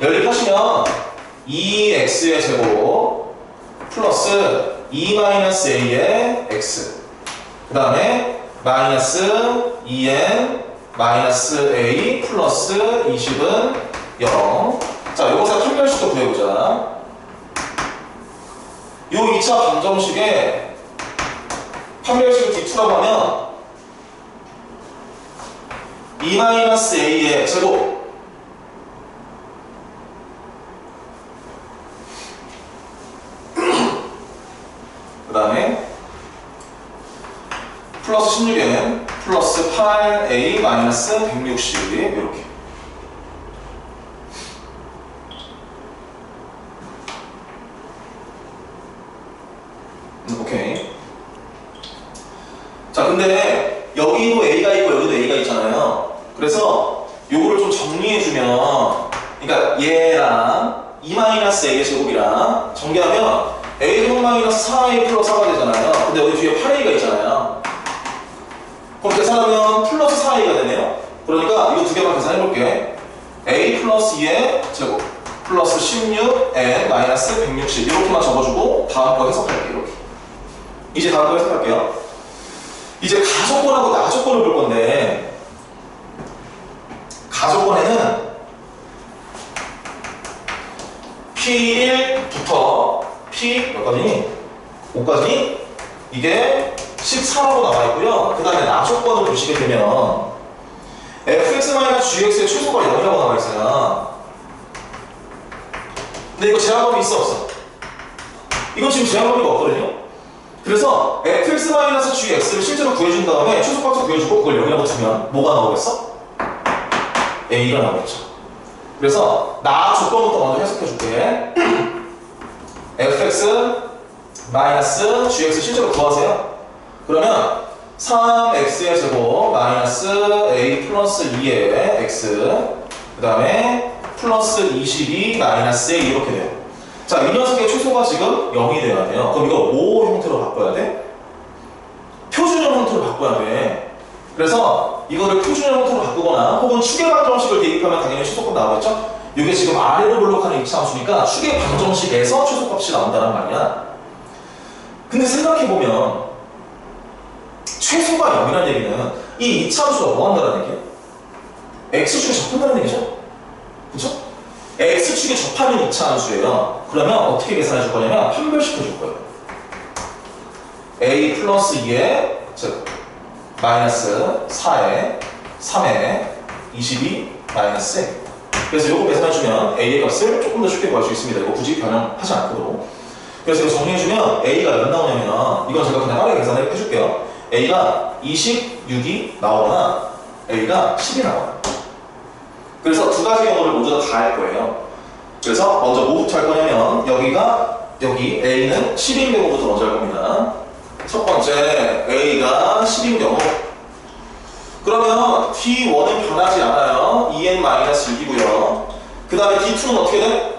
[SPEAKER 1] 연립하시면 2x의 제곱 플러스 2-a의 x, 그 다음에 마이너스 2n 마이너스 a 플러스 20은 0. 자, 이것의 판별식도 구해보자. 요 2차 방정식에 판별식을 D2라고 하면 2-a의 제곱 그 다음에 플러스 16n 플러스 8a 마이너스 160 이렇게. 오케이. 자, 근데 여기도 a가 있고 여기도 a가 있잖아요. 그래서 요거를 좀 정리해주면, 그러니까 얘랑 2-a의 제곱이랑 전개하면 a-4a 플러스 4가 되잖아요. 근데 여기 뒤에 8a가 있잖아요. 그럼 계산하면 플러스 4a가 되네요. 그러니까 이거 두 개만 계산해볼게. a 플러스 2의 제곱 플러스 16n 마이너스 160 이렇게만 적어주고 다음 거 해석할게. 이렇게. 이제 다음 거 해석할게요. 이제 가조건하고 나조건을 볼 건데, 가조건에는 P1부터 P 몇 가지니? 5까지 이게 14라고 나와 있고요. 그 다음에 나조건을 보시게 되면 fx-gx의 최소가 0이라고 나와 있어요. 근데 이거 제한범위 있어 없어? 이건 지금 제한범위가 없거든요. 그래서 fx-gx를 실제로 구해준 다음에 최소값을 구해주고 그걸 0이라고 두면 뭐가 나오겠어? a가 나오겠죠. 그래서 나 조건부터 먼저 해석해 줄게. fx 마이너스 gx 실제로 구하세요. 그러면 3x의 제곱 마이너스 a 플러스 2의 x 그 다음에 플러스 22 마이너스 a 이렇게 돼요. 자, 이 녀석의 최소가 지금 0이 돼야 돼요. 그럼 이거 뭐 형태로 바꿔야 돼? 표준형 형태로 바꿔야 돼. 그래서 이거를 표준형 형태로 바꾸거나 혹은 추계 방정식을 대입하면 당연히 최소값 나오겠죠? 이게 지금 아래로 블록하는 이차함수니까 추계 방정식에서 최소값이 나온다는 말이야. 근데 생각해보면 최소가 0이라는 얘기는 이 이차함수가 뭐 한다는 얘기야? x축에 접한다는 얘기죠? 그쵸? x축에 접하는 이차함수예요. 그러면 어떻게 계산해 줄 거냐면 판별시켜 줄 거예요. a 플러스 2의 즉 마이너스 4의 3의 22 마이너스 a. 그래서 이거 계산해주면 a의 값을 조금 더 쉽게 구할 수 있습니다. 이거 굳이 변형하지 않고도. 그래서 이거 정리해주면 a가 몇 나오냐면 이건 제가 그냥 빠르게 계산을 해줄게요. a가 26이 나오거나 a가 10이 나와요. 그래서 두 가지 경우를 모두 다 할 거예요. 그래서 먼저 뭐부터 할 거냐면 여기 a는 10인 경우부터 먼저 할 겁니다. 첫 번째 a가 10인 경우 그러면 D1은 변하지 않아요. 2n-1이고요. 그 다음에 D2는 어떻게 돼?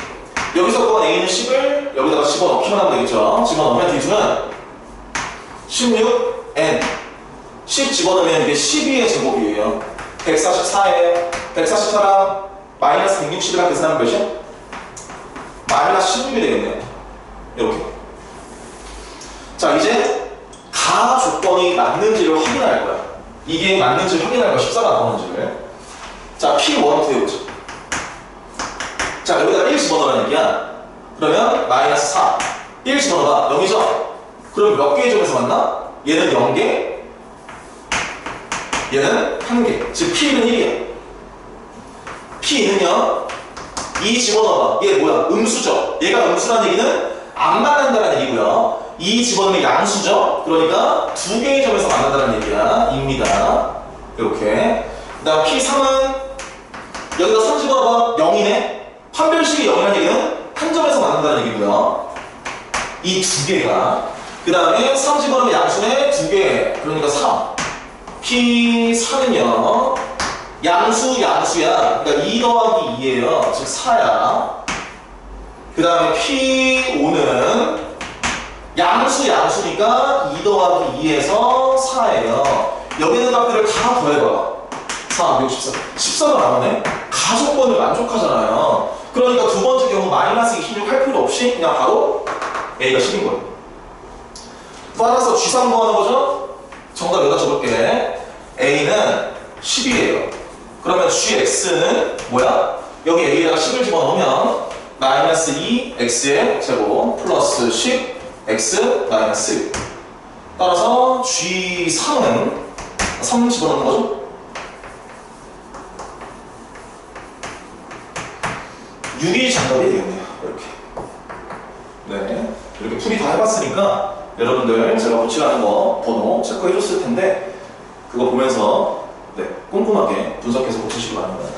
[SPEAKER 1] 여기서 구한 A는 10을 여기다가 집어넣기만 하면 되겠죠. 집어넣으면 D2는 16n 10 집어넣으면 이게 12의 제곱이에요. 144에 144랑 마이너스 160이랑 계산하면 몇이야? 마이너스 16이 되겠네요. 이렇게. 자, 이제 가 조건이 맞는지를 확인할 거야. 이게 맞는지 확인할 거 14가 나오는지를. 자, P1부터 해보자. 자, 여기다가 1 집어넣으라는 얘기야. 그러면 마이너스 4. 1 집어넣어봐. 0이죠? 그럼 몇 개의 점에서 만나? 얘는 0개, 얘는 1개. 즉, P는 1이야. P는요, 2 집어넣어봐. 얘 뭐야? 음수죠? 얘가 음수라는 얘기는 안 만난다는 얘기고요. 2 집어넣으면 양수죠? 그러니까 두 개의 점에서 만난다는 얘기야. 입니다. 이렇게. 그 다음 P3은 여기다 3 집어넣어봐. 0이네. 판별식이 0이라는 얘기는 한 점에서 만난다는 얘기고요. 이 두 개가. 그 다음에 3 집어넣으면 양수네. 두 개. 그러니까 3. P3은요. 양수야. 그러니까 2 더하기 2예요. 즉 4야. 그 다음에 P5는 양수니까 2 더하기 2에서 4예요. 여기 있는 값들을 다 더해봐. 4, 6, 14. 14가 나오네? 가속번을 만족하잖아요. 그러니까 두 번째 경우 마이너스 26 할 필요 없이 그냥 바로 A가 10인 거예요. 따라서 G3 뭐 하는 거죠? 정답 여기다 적을게. A는 10이에요. 그러면 GX는 뭐야? 여기 A에다가 10을 집어넣으면 마이너스 2 X의 제곱 플러스 10 X 마이너스 1. 따라서 G3은 3 집어넣는 거죠? 6이 정답이 되겠네요. 이렇게. 네. 이렇게 풀이 다 해봤으니까 여러분들 제가 고치라는 거 번호 체크해줬을 텐데 그거 보면서 네, 꼼꼼하게 분석해서 고치시기 바랍니다.